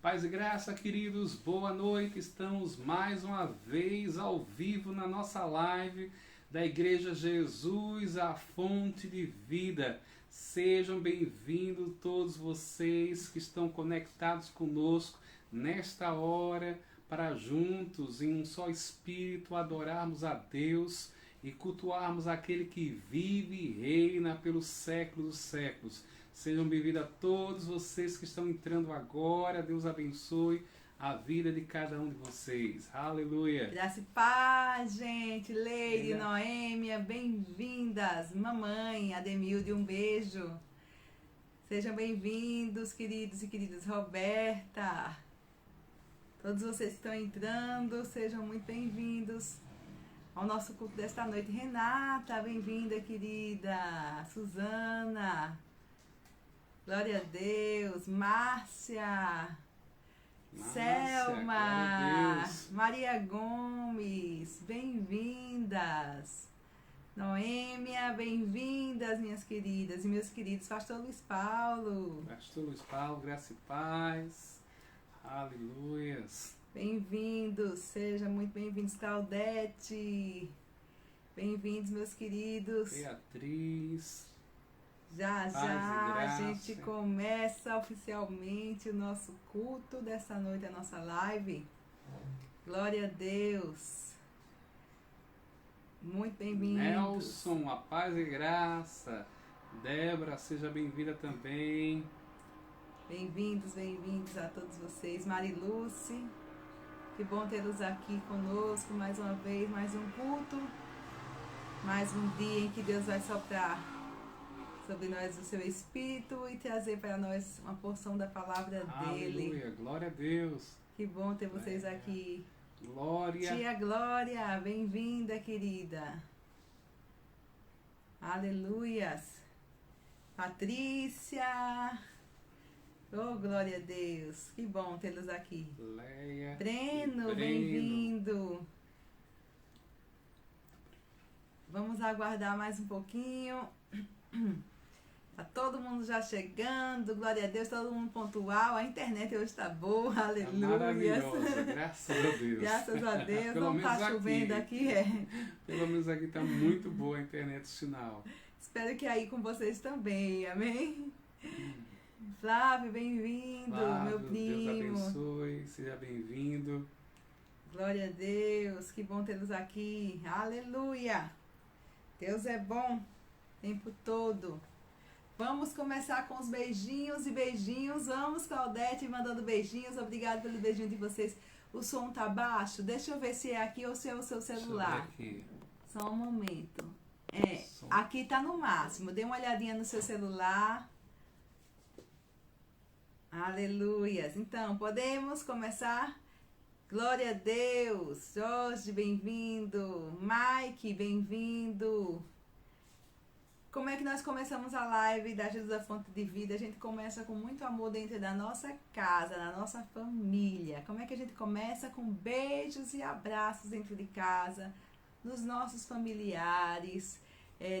Paz e graça, queridos, boa noite. Estamos mais uma vez ao vivo na nossa live da Igreja Jesus, a Fonte de Vida. Sejam bem-vindos todos vocês que estão conectados conosco nesta hora para juntos, em um só Espírito, adorarmos a Deus e cultuarmos aquele que vive e reina pelos séculos dos séculos. Sejam bem-vindos a todos vocês que estão entrando agora. Deus abençoe a vida de cada um de vocês. Aleluia. Graça e paz, gente. Leire, Noêmia, bem-vindas. Mamãe, Ademilde, um beijo. Sejam bem-vindos, queridos e queridas. Roberta, todos vocês que estão entrando, sejam muito bem-vindos ao nosso culto desta noite. Renata, bem-vinda, querida. Suzana, glória a Deus. Márcia, Selma, Maria Gomes, bem-vindas. Noêmia, bem-vindas, minhas queridas e meus queridos. Pastor Luiz Paulo. Pastor Luiz Paulo, graça e paz. Aleluias. Bem-vindos, sejam muito bem-vindos. Claudete, bem-vindos, meus queridos. Beatriz. Já a gente começa oficialmente o nosso culto dessa noite, a nossa live. Glória a Deus. Muito bem-vindos. Nelson, a paz e graça. Débora, seja bem-vinda também. Bem-vindos a todos vocês. Mariluce, que bom tê-los aqui conosco mais uma vez, mais um culto, mais um dia em que Deus vai soprar sobre nós o seu Espírito e trazer para nós uma porção da palavra dele. Aleluia, glória a Deus. Que bom ter vocês aqui. Glória. Tia Glória, bem-vinda, querida. Aleluias. Patrícia. Oh, glória a Deus. Que bom tê-los aqui. Leia. Breno, bem-vindo. Vamos aguardar mais um pouquinho. Tá todo mundo já chegando, glória a Deus, todo mundo pontual, a internet hoje está boa, aleluia. Maravilhosa, graças a Deus. Graças a Deus, não está chovendo aqui, Pelo menos aqui está muito boa a internet, o sinal. Espero que aí com vocês também, amém? Flávio, bem-vindo, meu primo. Deus abençoe, seja bem-vindo. Glória a Deus, que bom tê-los aqui, aleluia. Deus é bom, o tempo todo. Vamos começar com os beijinhos e beijinhos. Vamos, Claudete, mandando beijinhos. Obrigada pelo beijinho de vocês. O som tá baixo? Deixa eu ver se é aqui ou se é o seu celular. Aqui. Só um momento. Aqui tá no máximo. Dê uma olhadinha no seu celular. Aleluias. Então, podemos começar? Glória a Deus. Jorge, bem-vindo. Mike, bem-vindo. Como é que nós começamos a live da Jesus a Fonte de Vida? A gente começa com muito amor dentro da nossa casa, da nossa família. Como é que a gente começa? Com beijos e abraços dentro de casa, nos nossos familiares,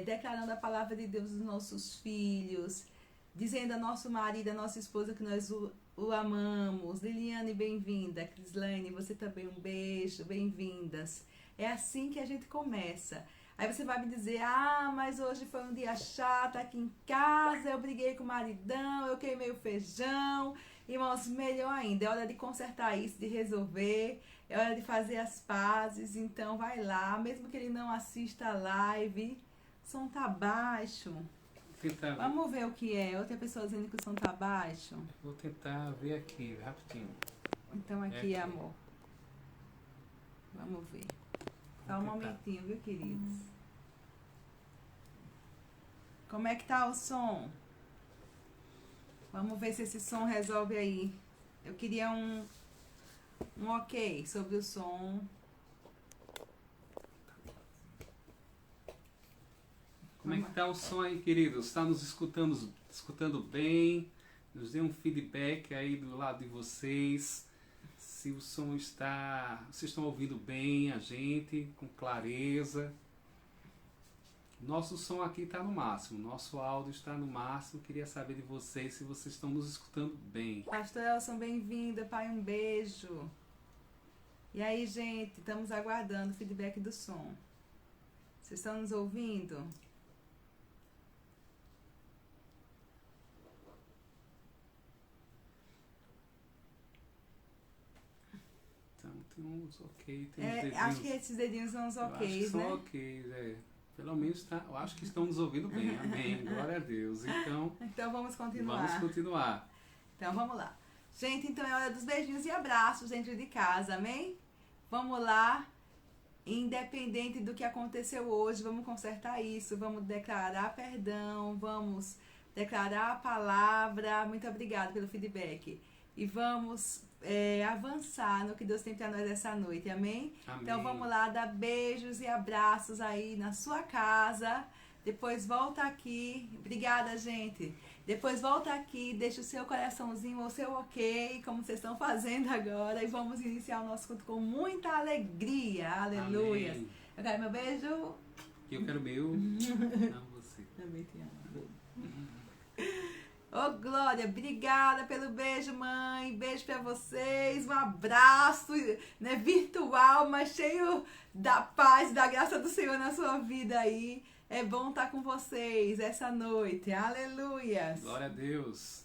declarando a palavra de Deus dos nossos filhos, dizendo a nosso marido, a nossa esposa que nós o amamos. Liliane, bem-vinda. Crislane, você também um beijo, bem-vindas. É assim que a gente começa. Aí você vai me dizer, mas hoje foi um dia chato aqui em casa, eu briguei com o maridão, eu queimei o feijão. Irmãos, melhor ainda, é hora de consertar isso, de resolver, é hora de fazer as pazes. Então vai lá, mesmo que ele não assista a live, o som tá baixo. Vamos ver o que é, outra pessoa dizendo que o som tá baixo. Vou tentar ver aqui, rapidinho. Então aqui, amor. Vamos ver. Só um momentinho, viu, queridos? Como é que tá o som? Vamos ver se esse som resolve aí. Eu queria um ok sobre o som. Como é que tá o som aí, queridos? Está nos escutando bem? Nos dê um feedback aí do lado de vocês. Se o som está... Vocês estão ouvindo bem a gente, com clareza. Nosso som aqui está no máximo, nosso áudio está no máximo. Queria saber de vocês se vocês estão nos escutando bem. Pastor Elson, bem-vinda, pai, um beijo. E aí, gente, estamos aguardando o feedback do som. Vocês estão nos ouvindo? Então, tem uns ok, tem uns dedinhos. Acho que esses dedinhos são os ok, são né? ok, Pelo menos eu acho que estão nos ouvindo bem. Amém. Glória a Deus. Então vamos continuar. Vamos continuar. Então vamos lá. Gente, então é hora dos beijinhos e abraços dentro de casa, amém? Vamos lá. Independente do que aconteceu hoje, vamos consertar isso, vamos declarar perdão, vamos declarar a palavra. Muito obrigada pelo feedback. E vamos avançar no que Deus tem para nós essa noite, amém? Amém? Então vamos lá, dar beijos e abraços aí na sua casa. Depois volta aqui. Obrigada, gente. Depois volta aqui, deixa o seu coraçãozinho ou o seu ok, como vocês estão fazendo agora. E vamos iniciar o nosso culto com muita alegria. Aleluia. Amém. Eu quero meu beijo. Eu quero meu. Não, você. Também te amo. Ô, Glória, obrigada pelo beijo, mãe. Beijo pra vocês. Um abraço, né, virtual, mas cheio da paz, da graça do Senhor na sua vida aí. É bom estar com vocês essa noite. Aleluia. Glória a Deus.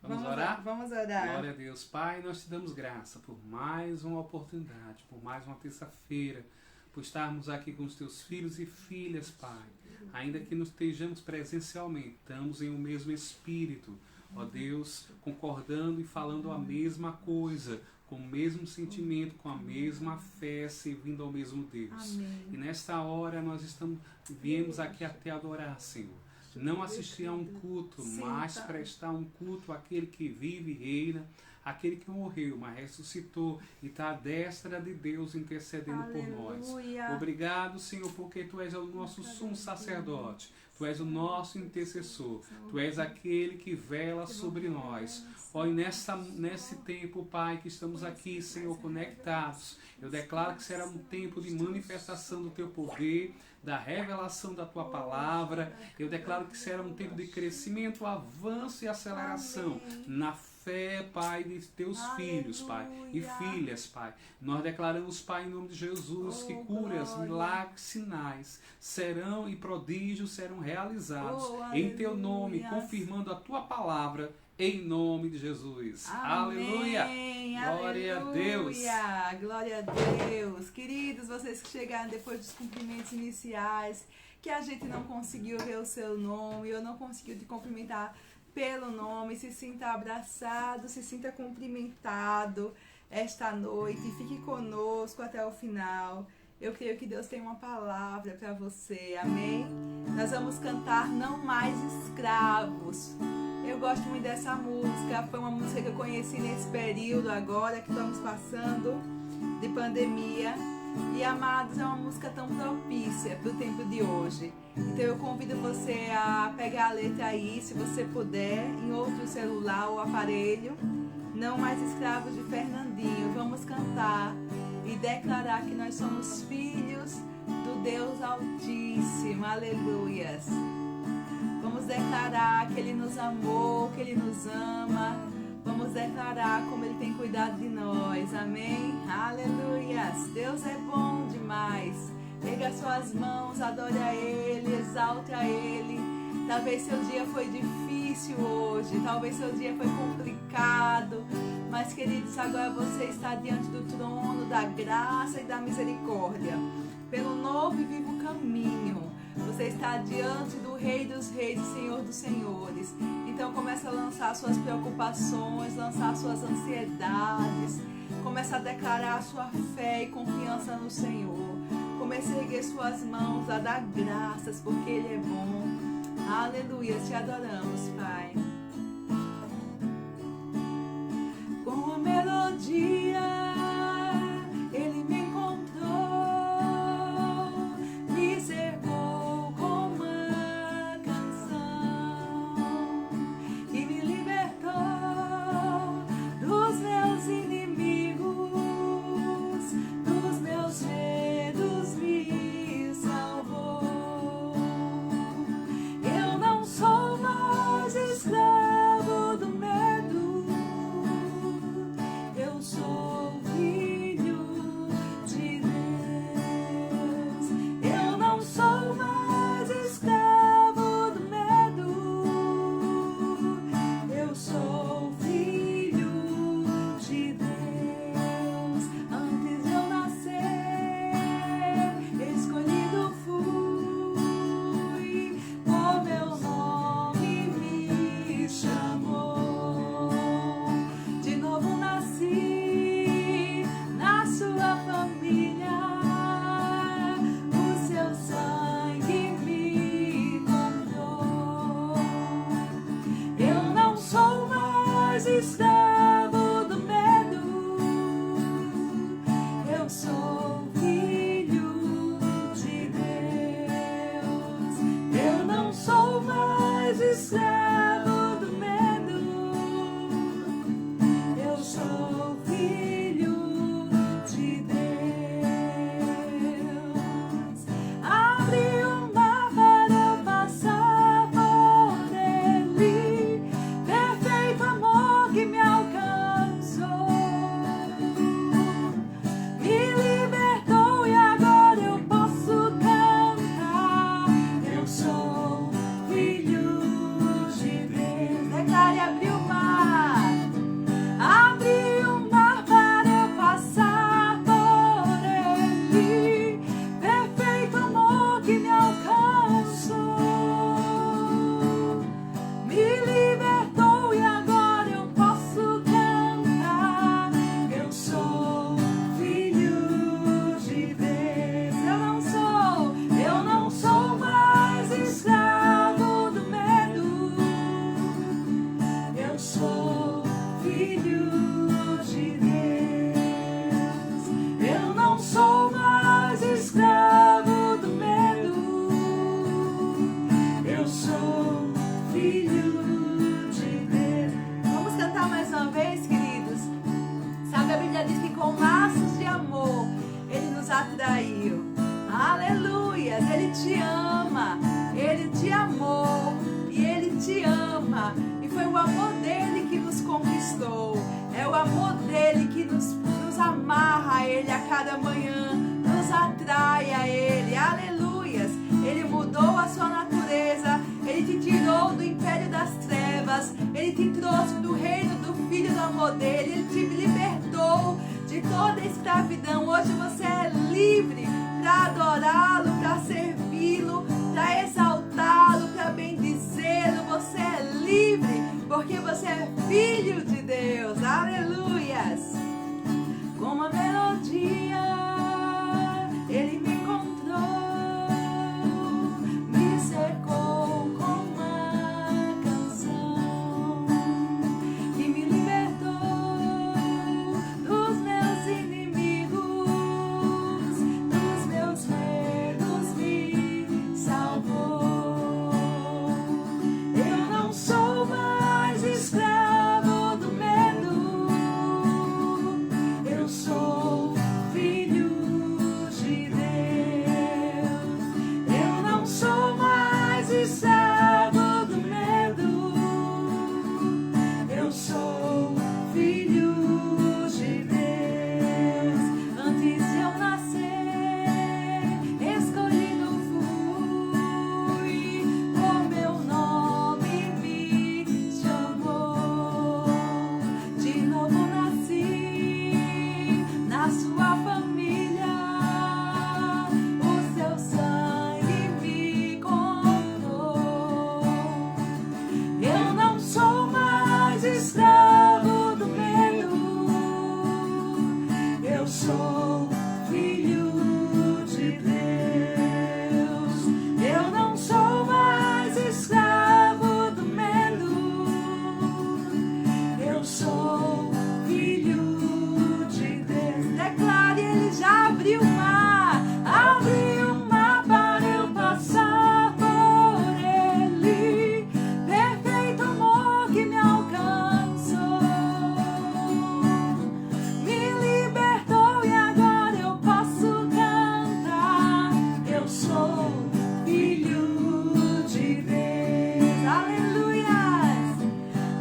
Vamos orar? Vamos orar. Glória a Deus. Pai, nós te damos graça por mais uma oportunidade, por mais uma terça-feira, por estarmos aqui com os teus filhos e filhas, Pai. Ainda que nos estejamos presencialmente, estamos em um mesmo espírito, ó Deus, concordando e falando a mesma coisa, com o mesmo sentimento, com a mesma fé, servindo ao mesmo Deus. Amém. E nesta hora nós viemos aqui até adorar, Senhor. Não assistir a um culto, mas prestar um culto àquele que vive e reina, aquele que morreu, mas ressuscitou e está à destra de Deus intercedendo por nós. Obrigado, Senhor, porque Tu és o nosso sumo sacerdote, Tu és o nosso intercessor, Tu és aquele que vela sobre nós. Ó, e nesse tempo, Pai, que estamos aqui, Senhor, conectados, eu declaro que será um tempo de manifestação do Teu poder, da revelação da Tua palavra. Eu declaro que será um tempo de crescimento, avanço e aceleração na fé, Pai, de Teus filhos, Pai, e filhas, Pai. Nós declaramos, Pai, em nome de Jesus, que curas, milagres, sinais serão e prodígios serão realizados em Teu nome, confirmando a Tua palavra, em nome de Jesus. Amém. Aleluia! Glória a Deus! Glória a Deus! Queridos, vocês que chegaram depois dos cumprimentos iniciais, que a gente não conseguiu ver o seu nome, eu não consegui te cumprimentar pelo nome, se sinta abraçado, se sinta cumprimentado esta noite, fique conosco até o final. Eu creio que Deus tem uma palavra para você, amém? Nós vamos cantar Não Mais Escravos. Eu gosto muito dessa música, foi uma música que eu conheci nesse período agora que estamos passando de pandemia. E, amados, é uma música tão propícia para o tempo de hoje. Então eu convido você a pegar a letra aí, se você puder, em outro celular ou aparelho. Não Mais Escravos, de Fernandinho. Vamos cantar e declarar que nós somos filhos do Deus Altíssimo. Aleluias. Vamos declarar que Ele nos amou, que Ele nos ama. Vamos declarar como Ele tem cuidado de nós. Amém? Aleluias. Deus é bom demais. Erga suas mãos, adore a Ele, exalte a Ele. Talvez seu dia foi difícil hoje, talvez seu dia foi complicado, mas, queridos, agora você está diante do trono da graça e da misericórdia. Pelo novo e vivo caminho, você está diante do Rei dos Reis e Senhor dos Senhores. Então começa a lançar suas preocupações, lançar suas ansiedades. Começa a declarar a sua fé e confiança no Senhor. Comece a erguer suas mãos, a dar graças, porque Ele é bom. Aleluia, te adoramos, Pai. Com a melodia, Ele me encontrou, me cercou com uma canção e me libertou dos meus inimigos, dos meus medos me salvou. escravo do medo. Eu sou filho de Deus. Eu não sou mais escravo do medo. Eu sou filho de Deus. Abre o mar para eu passar por ele. Perfeito amor que me alcançou. Me libertou e agora eu posso cantar. Eu sou filho de Deus. Declare: abri o mar. Abri o mar para eu passar por ele. Perfeito amor que me alcançou. Me libertou e agora eu posso cantar. Eu sou filho de Deus. Eu não sou mais escravo do medo. Eu sou filho de Deus. Eu não sou mais escravo do medo. Eu sou filho de Deus. Vamos cantar mais uma vez, queridos? Sabe, a Bíblia diz que com laços de amor Ele nos atraiu. Aleluias! Ele te ama, Ele te amou e Ele te ama. E foi o amor dele que nos conquistou. É o amor dele que nos amarra a Ele a cada manhã, nos atrai a Ele. Aleluias! Ele mudou a sua natureza. Ele te tirou do império das trevas. Ele te trouxe do reino do Filho do amor dele. Ele te libertou de toda a escravidão. Hoje você é livre para adorá-lo, para servi-lo, para exaltá-lo, para bendizê-lo. Você é livre porque você é filho de Deus. Aleluias! Com uma melodia Ele me encontrou, me cercou com uma canção e me libertou dos meus inimigos, dos meus medos, me salvou. Eu não sou mais escravo do medo. Eu sou filho de Deus. Eu não sou mais escravo do medo. Eu sou filho de Deus. Antes de eu nascer, escolhido fui, por meu nome me chamou. De novo nasci na sua família, o seu sangue me comprou. Eu não sou mais escravo do medo. Eu sou filho de Deus. Eu não sou mais escravo do medo. Eu sou filho de Deus. Declare: Ele já abriu o mar. Abriu o mar para eu passar por ele. Perfeito amor que me alcançou. Me libertou e agora eu posso cantar. Eu sou filho de Deus. Aleluias!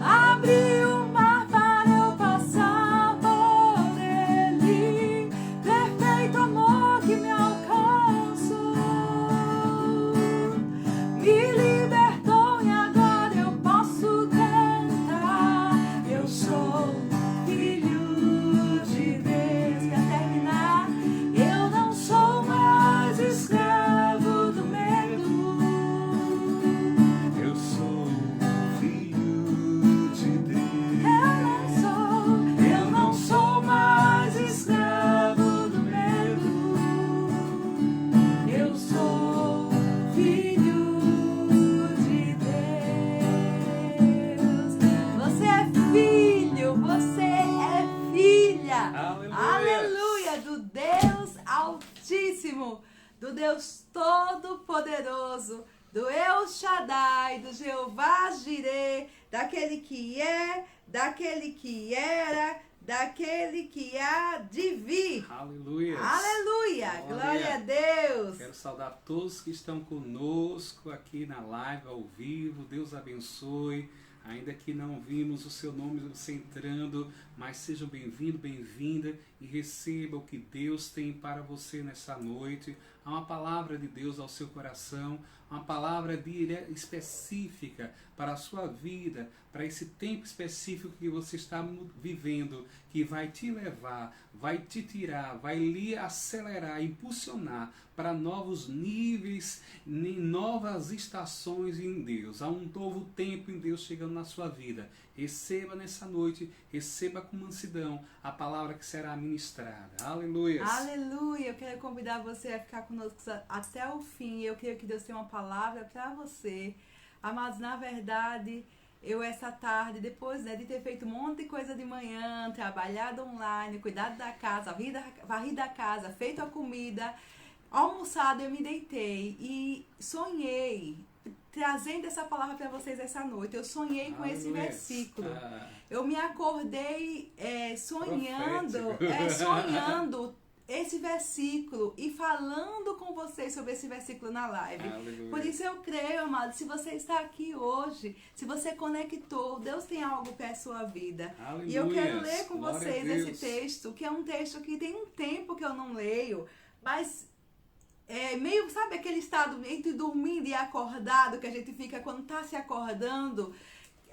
Abriu o mar para do Deus Todo-Poderoso, do El Shaddai, do Jeová Jireh, daquele que é, daquele que era, daquele que há de vir. Aleluia. Aleluia. Glória a Deus. Quero saudar todos que estão conosco aqui na live ao vivo. Deus abençoe. Ainda que não vimos o seu nome você entrando, mas seja bem-vindo, bem-vinda e receba o que Deus tem para você nessa noite. Há uma palavra de Deus ao seu coração, uma palavra específica para a sua vida, para esse tempo específico que você está vivendo, que vai te levar, vai te tirar, vai lhe acelerar, impulsionar para novos níveis, novas estações em Deus. Há um novo tempo em Deus chegando na sua vida. Receba nessa noite, receba com mansidão a palavra que será ministrada. Aleluia. Aleluia. Eu quero convidar você a ficar conosco até o fim. Eu creio que Deus tem uma palavra para você. Amados, na verdade, eu essa tarde, depois de ter feito um monte de coisa de manhã, trabalhado online, cuidado da casa, varrido a casa, feito a comida, almoçado, eu me deitei e sonhei, trazendo essa palavra para vocês essa noite. Eu sonhei com esse versículo. Eu me acordei sonhando esse versículo e falando com vocês sobre esse versículo na live. Aleluia. Por isso eu creio, amado, se você está aqui hoje, se você conectou, Deus tem algo para a sua vida. Aleluia. E eu quero ler com Glória vocês esse texto, que é um texto que tem um tempo que eu não leio, mas meio, sabe aquele estado entre dormindo e acordado que a gente fica quando está se acordando?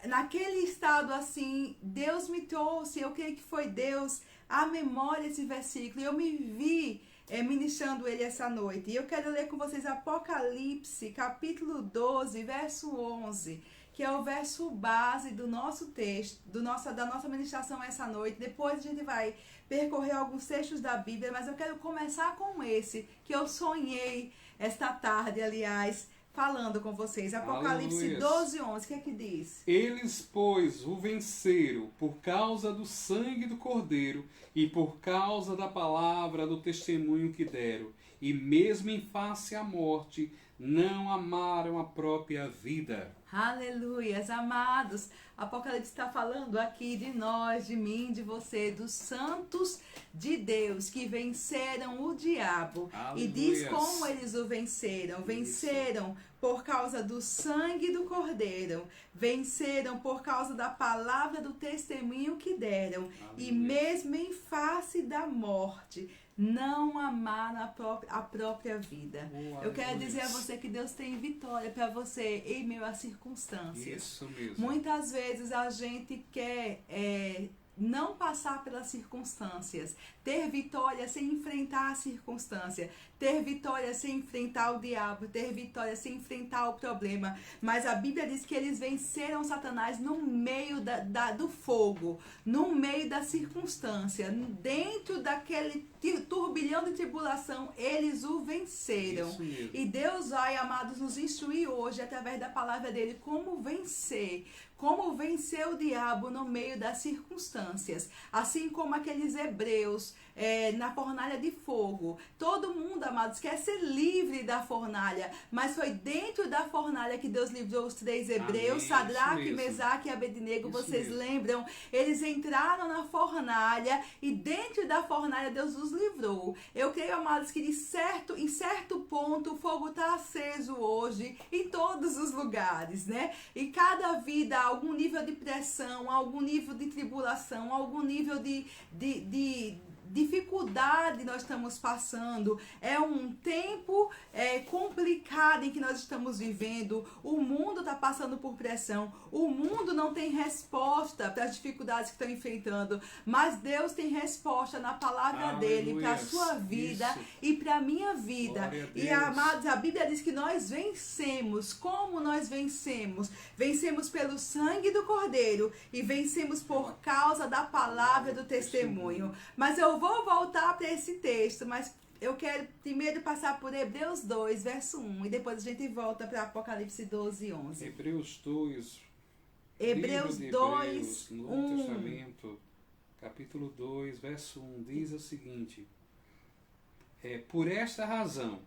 Naquele estado assim, Deus me trouxe, eu creio que foi Deus, à memória esse versículo, e eu me vi ministrando ele essa noite. E eu quero ler com vocês Apocalipse, capítulo 12, verso 11, que é o verso base do nosso texto, da nossa ministração essa noite. Depois a gente vai percorrer alguns textos da Bíblia, mas eu quero começar com esse, que eu sonhei esta tarde, aliás, falando com vocês. Apocalipse 12, 11, o que é que diz? Eles, pois, o venceram por causa do sangue do Cordeiro e por causa da palavra do testemunho que deram. E mesmo em face à morte, não amaram a própria vida. Aleluias, amados. Apocalipse está falando aqui de nós, de mim, de você, dos santos de Deus que venceram o diabo. Aleluias. E diz como eles o venceram. Venceram por causa do sangue do Cordeiro. Venceram por causa da palavra do testemunho que deram. Aleluias. E mesmo em face da morte, não amaram a própria vida. Eu quero dizer a você que Deus tem vitória para você em meio às circunstâncias. Isso mesmo. Muitas vezes a gente quer não passar pelas circunstâncias, ter vitória sem enfrentar a circunstância, ter vitória sem enfrentar o diabo, ter vitória sem enfrentar o problema. Mas a Bíblia diz que eles venceram Satanás no meio do fogo, no meio da circunstância, dentro daquele turbilhão de tribulação, eles o venceram. E Deus vai, amados, nos instruir hoje, através da palavra dele, como vencer o diabo no meio das circunstâncias. Assim como aqueles hebreus na fornalha de fogo. Todo mundo, amados, quer ser livre da fornalha, mas foi dentro da fornalha que Deus livrou os 3 hebreus, Sadraque, Mesaque e Abednego. Vocês lembram? Eles entraram na fornalha e dentro da fornalha Deus os livrou. Eu creio, amados, que em certo ponto o fogo está aceso hoje em todos os lugares, né? Em cada vida, algum nível de pressão, algum nível de tribulação, algum nível de dificuldade nós estamos passando. É um tempo complicado em que nós estamos vivendo. O mundo está passando por pressão. O mundo não tem resposta para as dificuldades que estão enfrentando, mas Deus tem resposta na palavra dele para a sua vida e para a minha vida. E, amados, a Bíblia diz que nós vencemos. Como nós vencemos? Vencemos pelo sangue do Cordeiro e vencemos por causa da palavra do testemunho. Mas eu vou voltar para esse texto, mas eu quero primeiro passar por Hebreus 2, verso 1, e depois a gente volta para Apocalipse 12, 11. Hebreus 2, Hebreus 2, no 1. Novo Testamento, capítulo 2, verso 1, diz o seguinte: por esta razão,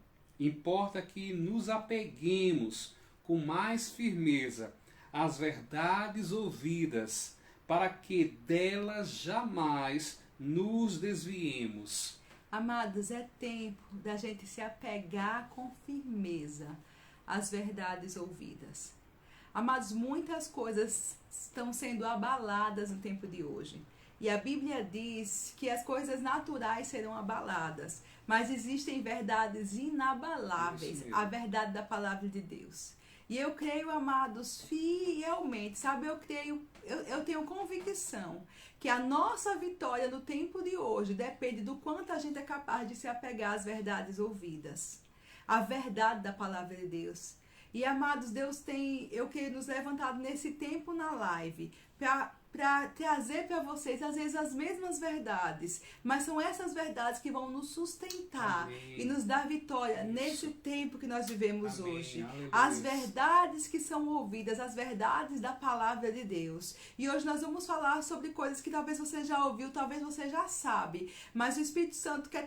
Importa que nos apeguemos com mais firmeza às verdades ouvidas, para que delas jamais nos desviemos. Amados, é tempo da gente se apegar com firmeza às verdades ouvidas. Amados, muitas coisas estão sendo abaladas no tempo de hoje. E a Bíblia diz que as coisas naturais serão abaladas, mas existem verdades inabaláveis, a verdade da palavra de Deus. E eu creio, amados, fielmente, sabe, eu tenho convicção que a nossa vitória no tempo de hoje depende do quanto a gente é capaz de se apegar às verdades ouvidas, a verdade da palavra de Deus. E, amados, Deus tem, eu creio, nos levantado nesse tempo na live para trazer para vocês, às vezes, as mesmas verdades, mas são essas verdades que vão nos sustentar. Amém. E nos dar vitória nesse tempo que nós vivemos Amém. Hoje. Aleluia. As verdades que são ouvidas, as verdades da palavra de Deus. E hoje nós vamos falar sobre coisas que talvez você já ouviu, talvez você já sabe, mas o Espírito Santo quer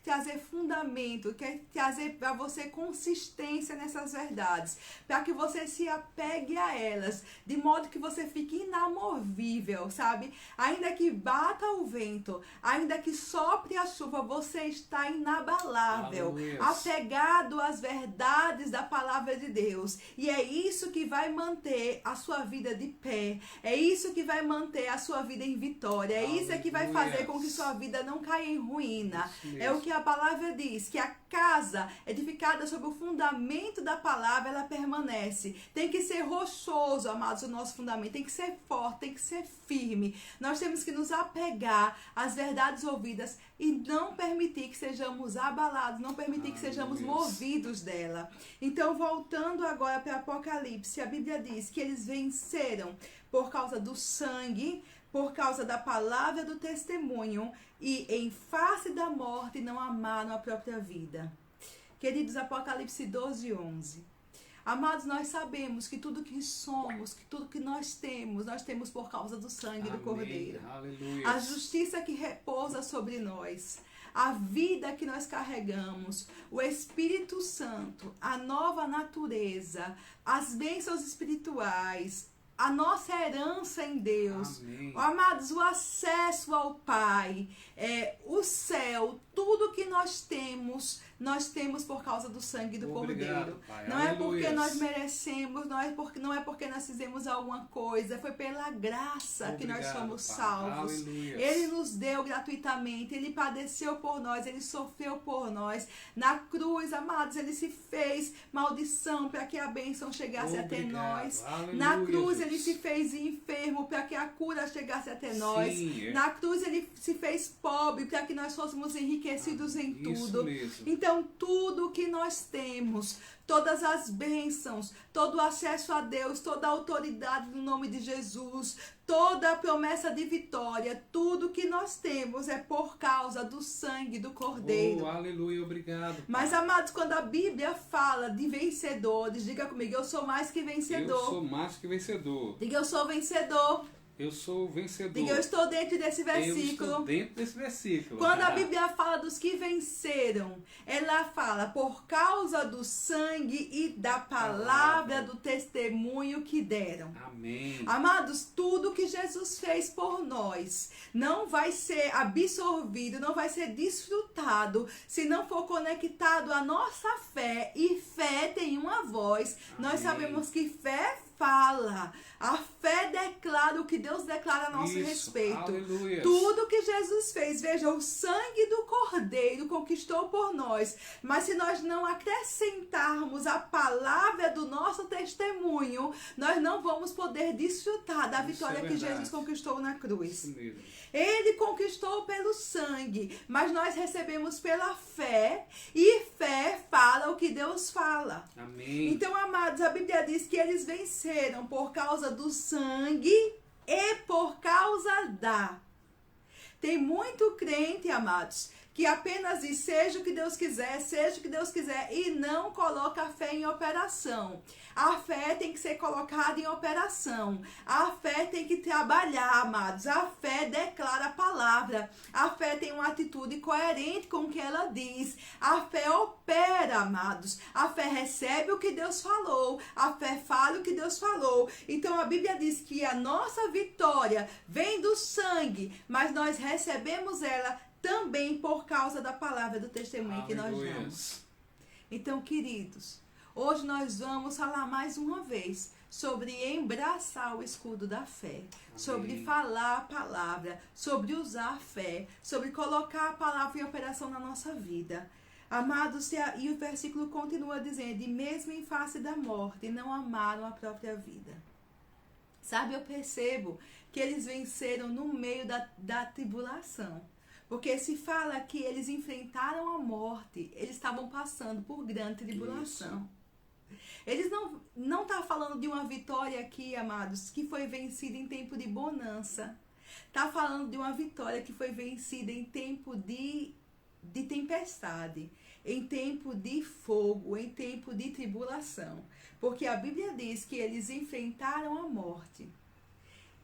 trazer fundamento, quer trazer para você consistência nessas verdades, para que você se apegue a elas, de modo que você fique inamovível, sabe? Ainda que bata o vento, ainda que sopre a chuva, você está inabalável, Aleluia. Apegado às verdades da palavra de Deus. E é isso que vai manter a sua vida de pé, é isso que vai manter a sua vida em vitória, é isso que vai fazer com que sua vida não caia em ruína. É o que a palavra diz, que a casa edificada sobre o fundamento da palavra, ela permanece. Tem que ser rochoso, amados, o nosso fundamento. Tem que ser forte, tem que ser firme. Nós temos que nos apegar às verdades ouvidas e não permitir que sejamos abalados, não permitir que sejamos movidos dela. Então, voltando agora para Apocalipse, a Bíblia diz que eles venceram por causa do sangue, por causa da palavra do testemunho, e em face da morte não amaram a própria vida. Queridos, Apocalipse 12:11. Amados, nós sabemos que tudo que somos, que tudo que nós temos por causa do sangue do Cordeiro. Aleluia. A justiça que repousa sobre nós, a vida que nós carregamos, o Espírito Santo, a nova natureza, as bênçãos espirituais, a nossa herança em Deus, amados, o acesso ao Pai, o céu, tudo que nós temos por causa do sangue do Cordeiro. Pai. Não é porque nós merecemos, não é porque nós fizemos alguma coisa, foi pela graça que nós somos salvos. Aleluia. Ele nos deu gratuitamente, Ele padeceu por nós, Ele sofreu por nós. Na cruz, amados, Ele se fez maldição para que a bênção chegasse até nós. Aleluia, na cruz, Jesus. Ele se fez enfermo para que a cura chegasse até nós. Na cruz, Ele se fez pobre para que nós fôssemos enriquecidos em tudo. Então, tudo que nós temos, todas as bênçãos, todo o acesso a Deus, toda a autoridade no nome de Jesus, toda a promessa de vitória, tudo que nós temos é por causa do sangue do Cordeiro. Oh, aleluia, obrigado. Pai. Mas, amados, quando a Bíblia fala de vencedores, diga comigo, eu sou mais que vencedor. Eu sou mais que vencedor. Diga, eu sou vencedor. Eu sou vencedor. Diga, eu estou dentro desse versículo. Eu estou dentro desse versículo. Quando a Bíblia fala dos que venceram, ela fala por causa do sangue e da palavra do testemunho que deram. Amém. Amados, tudo que Jesus fez por nós não vai ser absorvido, não vai ser desfrutado se não for conectado à nossa fé. E fé tem uma voz. Amém. Nós sabemos que fé fala. A fé declara o que Deus declara a nosso respeito. Aleluia. Tudo que Jesus fez, veja, o sangue do Cordeiro conquistou por nós. Mas se nós não acrescentarmos a palavra do nosso testemunho, nós não vamos poder desfrutar da vitória que Jesus conquistou na cruz. Ele conquistou pelo sangue, mas nós recebemos pela fé, e fé fala o que Deus fala. Amém. Então, amados, a Bíblia diz que eles venceram por causa do sangue e por causa da. Tem muito crente, amados, que apenas diz seja o que Deus quiser, seja o que Deus quiser, e não coloca a fé em operação. A fé tem que ser colocada em operação. A fé tem que trabalhar, amados. A fé declara a palavra. A fé tem uma atitude coerente com o que ela diz. A fé opera, amados. A fé recebe o que Deus falou. A fé fala o que Deus falou. Então a Bíblia diz que a nossa vitória vem do sangue, mas nós recebemos ela também por causa da palavra do testemunho que nós damos. Então, queridos, hoje nós vamos falar mais uma vez sobre embraçar o escudo da fé, amém, sobre falar a palavra, sobre usar a fé, sobre colocar a palavra em operação na nossa vida. Amados, e o versículo continua dizendo, e mesmo em face da morte, não amaram a própria vida. Sabe, eu percebo que eles venceram no meio da tribulação. Porque se fala que eles enfrentaram a morte, eles estavam passando por grande tribulação. Isso. Eles não tá falando de uma vitória aqui, amados, que foi vencida em tempo de bonança. Tá falando de uma vitória que foi vencida em tempo de tempestade, em tempo de fogo, em tempo de tribulação. Porque a Bíblia diz que eles enfrentaram a morte.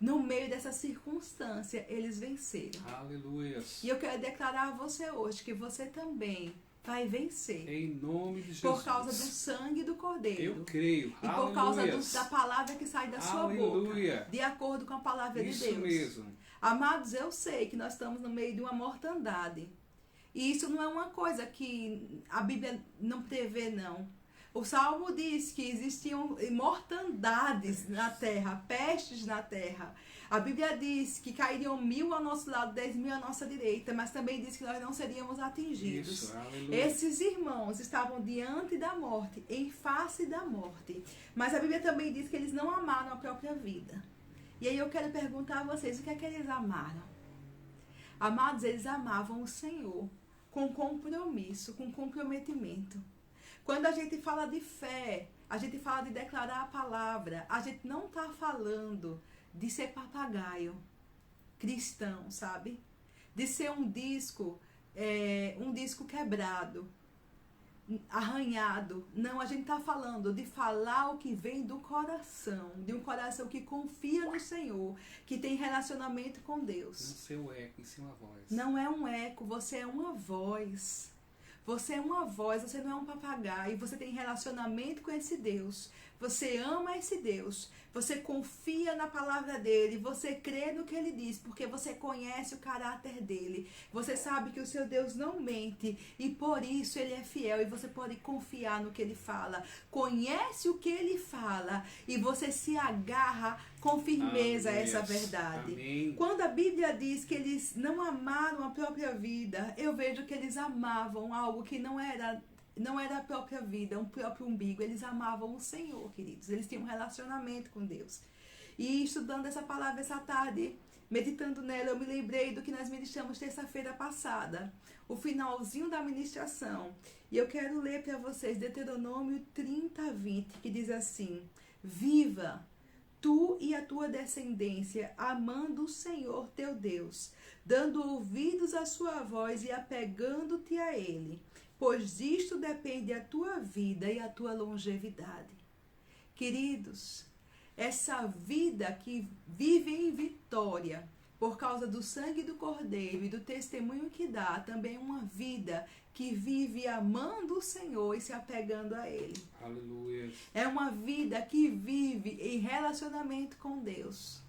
No meio dessa circunstância, eles venceram. Aleluia. E eu quero declarar a você hoje que você também vai vencer. Em nome de Jesus. Por causa do sangue do Cordeiro. Eu creio. E por causa da palavra que sai da sua boca. De acordo com a palavra de Deus. Isso mesmo. Amados, eu sei que nós estamos no meio de uma mortandade. E isso não é uma coisa que a Bíblia não prevê, não. O Salmo diz que existiam mortandades na terra, pestes na terra. A Bíblia diz que cairiam 1000 ao nosso lado, 10.000 à nossa direita, mas também diz que nós não seríamos atingidos. Isso, aleluia. Esses irmãos estavam diante da morte, em face da morte. Mas a Bíblia também diz que eles não amaram a própria vida. E aí eu quero perguntar a vocês, o que é que eles amaram? Amados, eles amavam o Senhor com compromisso, com comprometimento. Quando a gente fala de fé, a gente fala de declarar a palavra, a gente não está falando de ser papagaio cristão, sabe? De ser um disco quebrado, arranhado. Não, a gente está falando de falar o que vem do coração, de um coração que confia no Senhor, que tem relacionamento com Deus. Não ser o eco, em si uma voz. Não é um eco, você é uma voz. Você é uma voz, você não é um papagaio, você tem relacionamento com esse Deus. Você ama esse Deus, você confia na palavra dele, você crê no que ele diz, porque você conhece o caráter dele. Você sabe que o seu Deus não mente e por isso ele é fiel e você pode confiar no que ele fala. Conhece o que ele fala e você se agarra com firmeza a essa verdade. Amém. Quando a Bíblia diz que eles não amaram a própria vida, eu vejo que eles amavam algo que não era a própria vida, um próprio umbigo. Eles amavam o Senhor, queridos. Eles tinham um relacionamento com Deus. E estudando essa palavra essa tarde, meditando nela, eu me lembrei do que nós ministramos terça-feira passada, o finalzinho da ministração. E eu quero ler para vocês Deuteronômio 30:20, que diz assim: viva tu e a tua descendência, amando o Senhor teu Deus, dando ouvidos à sua voz e apegando-te a ele, pois disto depende a tua vida e a tua longevidade. Queridos, essa vida que vive em vitória, por causa do sangue do Cordeiro e do testemunho que dá, também é uma vida que vive amando o Senhor e se apegando a Ele. Aleluia. É uma vida que vive em relacionamento com Deus.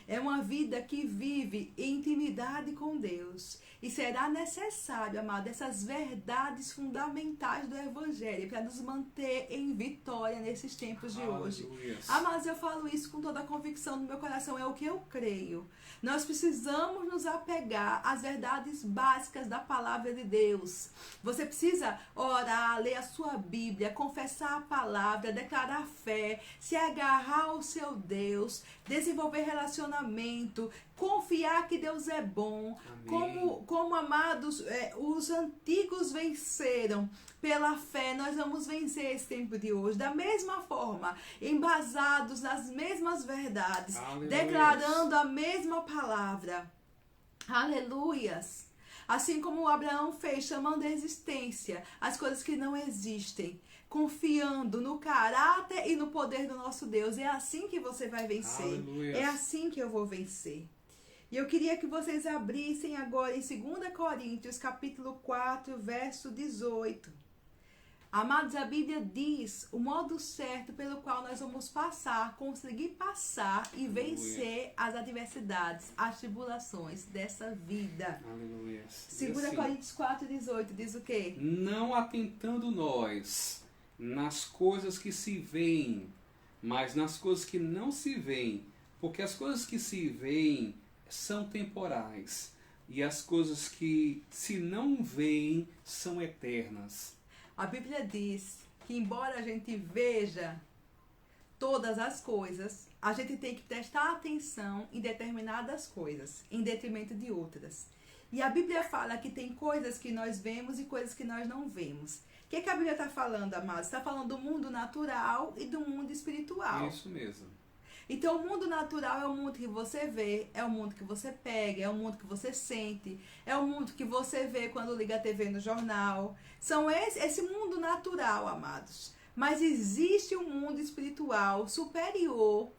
É uma vida que vive em intimidade com Deus. E será necessário, amado, essas verdades fundamentais do Evangelho para nos manter em vitória nesses tempos de hoje. Mas eu falo isso com toda a convicção do meu coração, é o que eu creio. Nós precisamos nos apegar às verdades básicas da palavra de Deus. Você precisa orar, ler a sua Bíblia, confessar a palavra, declarar fé, se agarrar ao seu Deus, desenvolver relacionamento, confiar que Deus é bom. Como amados, os antigos venceram pela fé, nós vamos vencer esse tempo de hoje. Da mesma forma, embasados nas mesmas verdades, Aleluia. declarando a mesma palavra. Aleluias! Assim como Abraão fez, chamando a existência as coisas que não existem, confiando no caráter e no poder do nosso Deus. É assim que você vai vencer. Aleluia. É assim que eu vou vencer. E eu queria que vocês abrissem agora em 2 Coríntios, capítulo 4, verso 18. Amados, a Bíblia diz o modo certo pelo qual nós vamos passar, conseguir passar e vencer as adversidades, as tribulações dessa vida. Aleluia. 2 Coríntios 4, 18 diz o quê? Não atentando nós nas coisas que se veem, mas nas coisas que não se veem, porque as coisas que se veem são temporais, e as coisas que se não veem são eternas. A Bíblia diz que embora a gente veja todas as coisas, a gente tem que prestar atenção em determinadas coisas, em detrimento de outras. E a Bíblia fala que tem coisas que nós vemos e coisas que nós não vemos. O que a Bíblia está falando, amados? Está falando do mundo natural e do mundo espiritual. Isso mesmo. Então, o mundo natural é o mundo que você vê, é o mundo que você pega, é o mundo que você sente, é o mundo que você vê quando liga a TV no jornal. São esse mundo natural, amados. Mas existe um mundo espiritual superior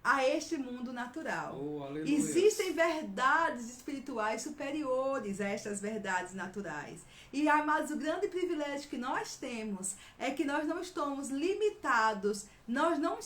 a este mundo natural. Oh, aleluia. Existem verdades espirituais superiores a estas verdades naturais. E, amados, o grande privilégio que nós temos é que nós não estamos limitados, nós não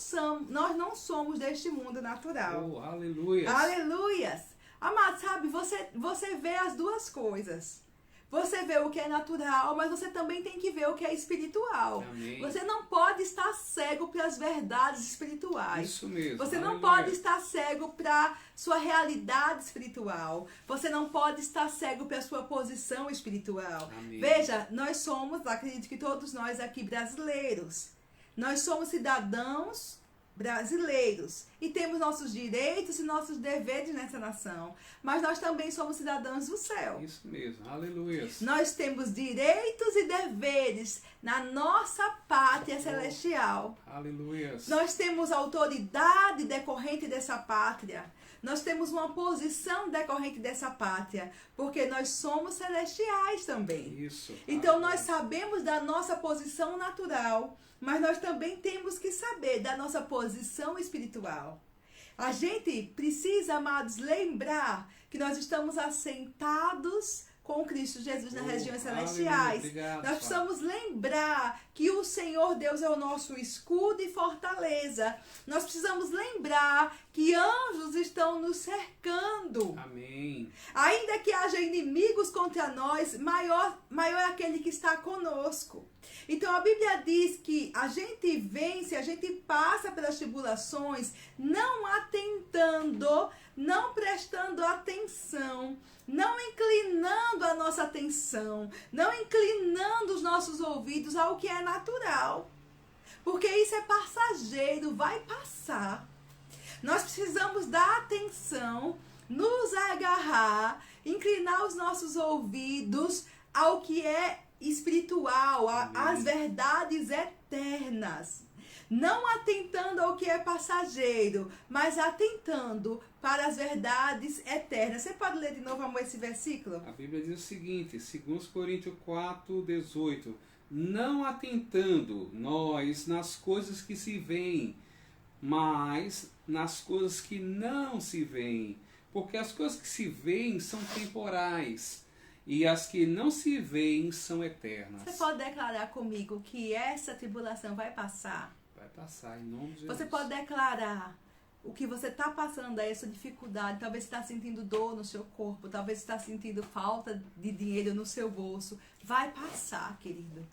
somos deste mundo natural. Oh, aleluia. Aleluias! Amados, sabe, você vê as duas coisas. Você vê o que é natural, mas você também tem que ver o que é espiritual. Amém. Você não pode estar cego para as verdades espirituais. Isso mesmo. Você não Aleluia. pode estar cego para sua realidade espiritual. Você não pode estar cego para sua posição espiritual. Amém. Veja, nós somos, acredito que todos nós aqui brasileiros. Nós somos cidadãos brasileiros e temos nossos direitos e nossos deveres nessa nação, mas nós também somos cidadãos do céu. Isso mesmo, aleluia. Nós temos direitos e deveres na nossa pátria celestial. Aleluia. Nós temos autoridade decorrente dessa pátria. Nós temos uma posição decorrente dessa pátria, porque nós somos celestiais também. Isso. Então nós sabemos da nossa posição natural, mas nós também temos que saber da nossa posição espiritual. A gente precisa, amados, lembrar que nós estamos assentados com Cristo Jesus nas regiões celestiais. Obrigado, nós precisamos lembrar que o Senhor Deus é o nosso escudo e fortaleza. Nós precisamos lembrar que anjos estão nos cercando. Amém. Ainda que haja inimigos contra nós, maior é aquele que está conosco. Então a Bíblia diz que a gente vence, a gente passa pelas tribulações, não atentando, não prestando atenção, não inclinando a nossa atenção, não inclinando os nossos ouvidos ao que é natural. Porque isso é passageiro, vai passar. Nós precisamos dar atenção, nos agarrar, inclinar os nossos ouvidos ao que é espiritual, às verdades eternas. Não atentando ao que é passageiro, mas atentando para as verdades eternas. Você pode ler de novo, amor, esse versículo? A Bíblia diz o seguinte, 2 Coríntios 4, 18. Não atentando nós nas coisas que se veem, mas nas coisas que não se veem. Porque as coisas que se veem são temporais, e as que não se veem são eternas. Você pode declarar comigo que essa tribulação vai passar? Vai passar, em nome de Jesus. Você pode declarar o que você está passando aí, essa dificuldade. Talvez você está sentindo dor no seu corpo, talvez você está sentindo falta de dinheiro no seu bolso. Vai passar, querido.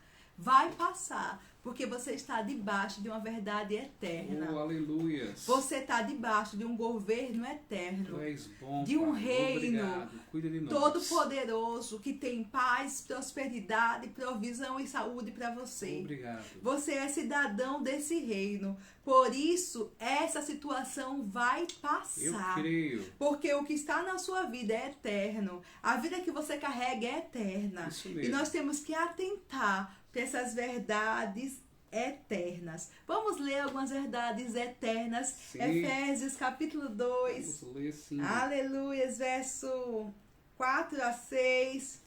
Vai passar, porque você está debaixo de uma verdade eterna. Oh, aleluia. Você está debaixo de um governo eterno. Tu és bom, de um Pai. reino Obrigado. Cuida de nós. todo-poderoso, que tem paz, prosperidade, provisão e saúde para você. Obrigado. Você é cidadão desse reino. Por isso, essa situação vai passar. Eu creio. Porque o que está na sua vida é eterno. A vida que você carrega é eterna. Isso mesmo. E nós temos que atentar para essas verdades eternas. Vamos ler algumas verdades eternas. Sim. Efésios capítulo 2. Vamos ler sim. Aleluia, verso 4 a 6.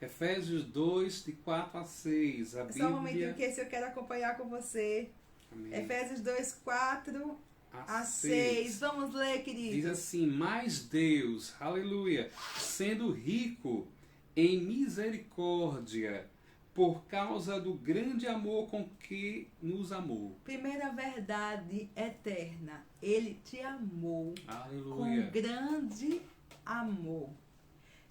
Efésios 2, de 4 a 6. A Bíblia... Só um momentinho que esse eu quero acompanhar com você. Amém. Efésios 2, 4 a 6. Vamos ler, queridos. Diz assim: mas Deus, aleluia, sendo rico em misericórdia, por causa do grande amor com que nos amou. Primeira verdade eterna. Ele te amou Aleluia. com grande amor.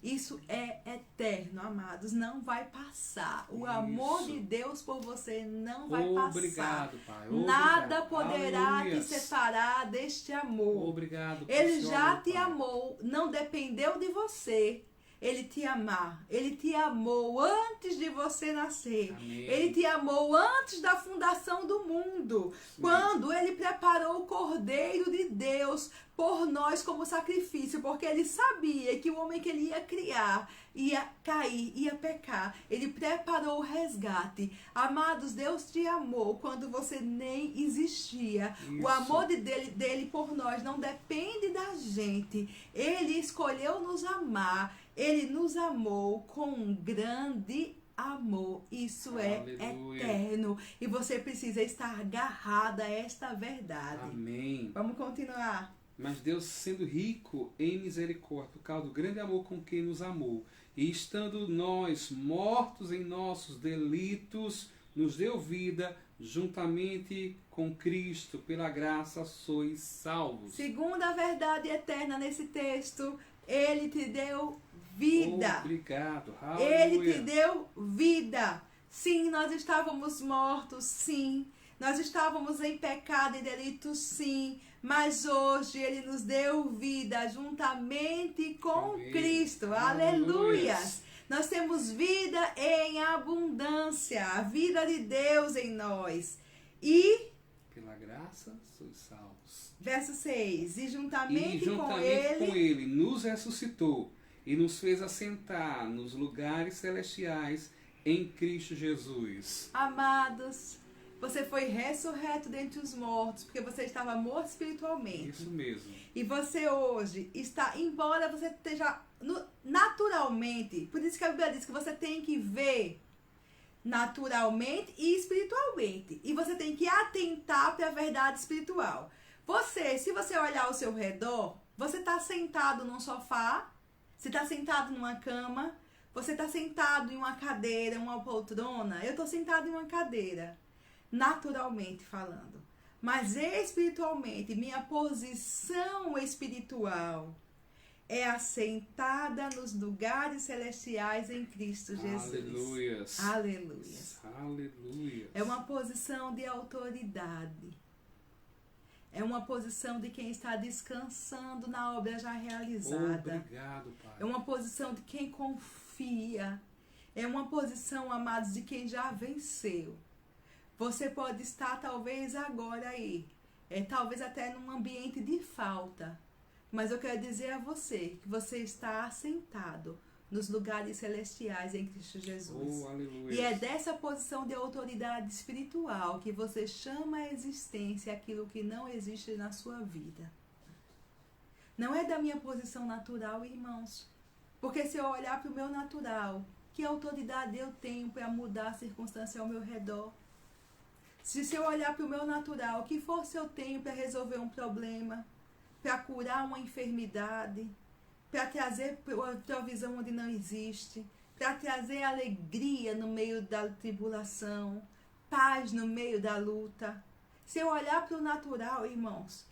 Isso é eterno, amados. Não vai passar. O amor de Deus por você não vai passar. Obrigado, Pai. Nada poderá Aleluia. te separar deste amor. Obrigado. Ele Senhor, já meu te Pai. amou. Não dependeu de você. Ele te amar. Ele te amou antes de você nascer. Amém. Ele te amou antes da fundação do mundo. Quando ele preparou o Cordeiro de Deus por nós como sacrifício, porque ele sabia que o homem que ele ia criar ia cair, ia pecar. Ele preparou o resgate. Amados, Deus te amou quando você nem existia. Isso. O amor dele por nós não depende da gente. Ele escolheu nos amar. Ele nos amou com um grande amor. Isso Aleluia. é eterno. E você precisa estar agarrada a esta verdade. Amém. Vamos continuar. Mas Deus, sendo rico em misericórdia, por causa do grande amor com que nos amou, e estando nós mortos em nossos delitos, nos deu vida juntamente com Cristo. Pela graça sois salvos. Segunda verdade eterna nesse texto, ele te deu vida. Obrigado. Ele Aleluia. te deu vida. Sim, nós estávamos mortos, sim. Nós estávamos em pecado e delito, sim. Mas hoje ele nos deu vida juntamente com Amém. Cristo. Aleluia. Aleluias. Nós temos vida em abundância. A vida de Deus em nós. E, Pela graça sois salvos. verso 6. E E juntamente juntamente com ele nos ressuscitou e nos fez assentar nos lugares celestiais em Cristo Jesus. Amados, você foi ressurreto dentre os mortos, porque você estava morto espiritualmente. Isso mesmo. E você hoje está, embora você esteja naturalmente, por isso que a Bíblia diz que você tem que ver naturalmente e espiritualmente. E você tem que atentar para a verdade espiritual. Você, se você olhar ao seu redor, você está sentado num sofá, você está sentado numa cama, você está sentado em uma cadeira, uma poltrona. Eu estou sentado em uma cadeira, naturalmente falando. Mas espiritualmente, minha posição espiritual é assentada nos lugares celestiais em Cristo Jesus. Aleluias. Aleluias. Aleluias. É uma posição de autoridade. É uma posição de quem está descansando na obra já realizada. Obrigado, Pai. É uma posição de quem confia. É uma posição, amados, de quem já venceu. Você pode estar talvez agora aí, talvez até num ambiente de falta. Mas eu quero dizer a você que você está assentado nos lugares celestiais em Cristo Jesus. Oh, aleluia. E é dessa posição de autoridade espiritual que você chama à existência aquilo que não existe na sua vida. Não é da minha posição natural, irmãos. Porque se eu olhar para o meu natural, que autoridade eu tenho para mudar a circunstância ao meu redor? Se eu olhar para o meu natural, que força eu tenho para resolver um problema, para curar uma enfermidade, para trazer provisão onde não existe, para trazer alegria no meio da tribulação, paz no meio da luta. Se eu olhar para o natural, irmãos,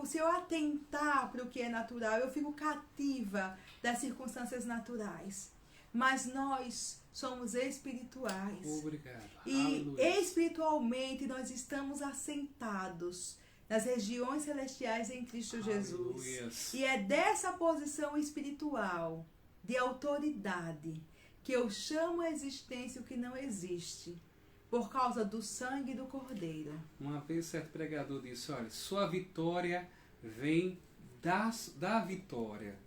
se eu atentar para o que é natural, eu fico cativa das circunstâncias naturais. Mas nós somos espirituais. Obrigado. E Aleluia. espiritualmente nós estamos assentados nas regiões celestiais em Cristo Jesus. Aleluia. E é dessa posição espiritual, de autoridade, que eu chamo a existência o que não existe, por causa do sangue do Cordeiro. Uma vez certo pregador disse, olha, sua vitória vem da vitória.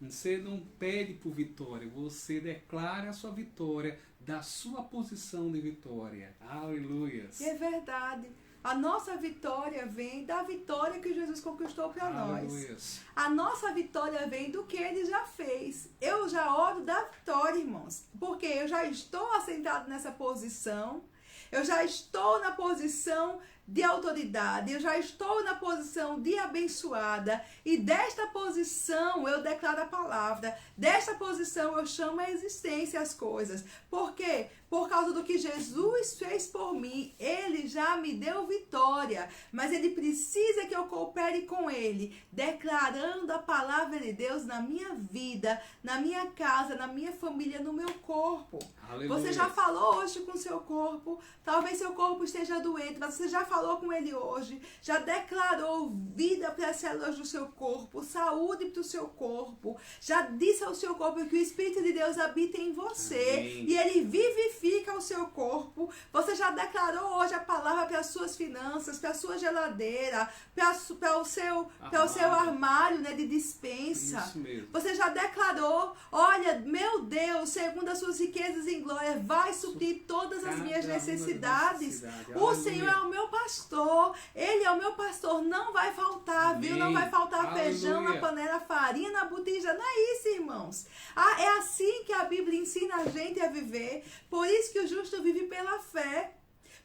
Você não pede por vitória, você declara a sua vitória da sua posição de vitória. Aleluia. E é verdade. A nossa vitória vem da vitória que Jesus conquistou para nós. Aleluia. A nossa vitória vem do que Ele já fez. Eu já oro da vitória, irmãos, porque eu já estou assentado nessa posição, eu já estou na posição de autoridade, eu já estou na posição de abençoada, e desta posição eu declaro a palavra, desta posição eu chamo a existência as coisas. Por quê? Por causa do que Jesus fez por mim, Ele já me deu vitória, mas Ele precisa que eu coopere com Ele, declarando a palavra de Deus na minha vida, na minha casa, na minha família, no meu corpo. Aleluia. Você já falou hoje com o seu corpo, talvez seu corpo esteja doente, mas você já falou com ele hoje, já declarou vida para as células do seu corpo, saúde para o seu corpo, já disse ao seu corpo que o Espírito de Deus habita em você. Amém. E ele vivifica o seu corpo. Você já declarou hoje a palavra para as suas finanças, para a sua geladeira, para o seu armário, né, de dispensa. Isso mesmo. Você já declarou, olha, meu Deus, segundo as suas riquezas em glória, vai suprir todas as minhas necessidades. O Senhor é o meu pastor, Ele é o meu pastor, não vai faltar, Amém. viu? Não vai faltar Aleluia. feijão na panela, farinha na botija, não é isso, irmãos. É assim que a Bíblia ensina a gente a viver, por isso que o justo vive pela fé.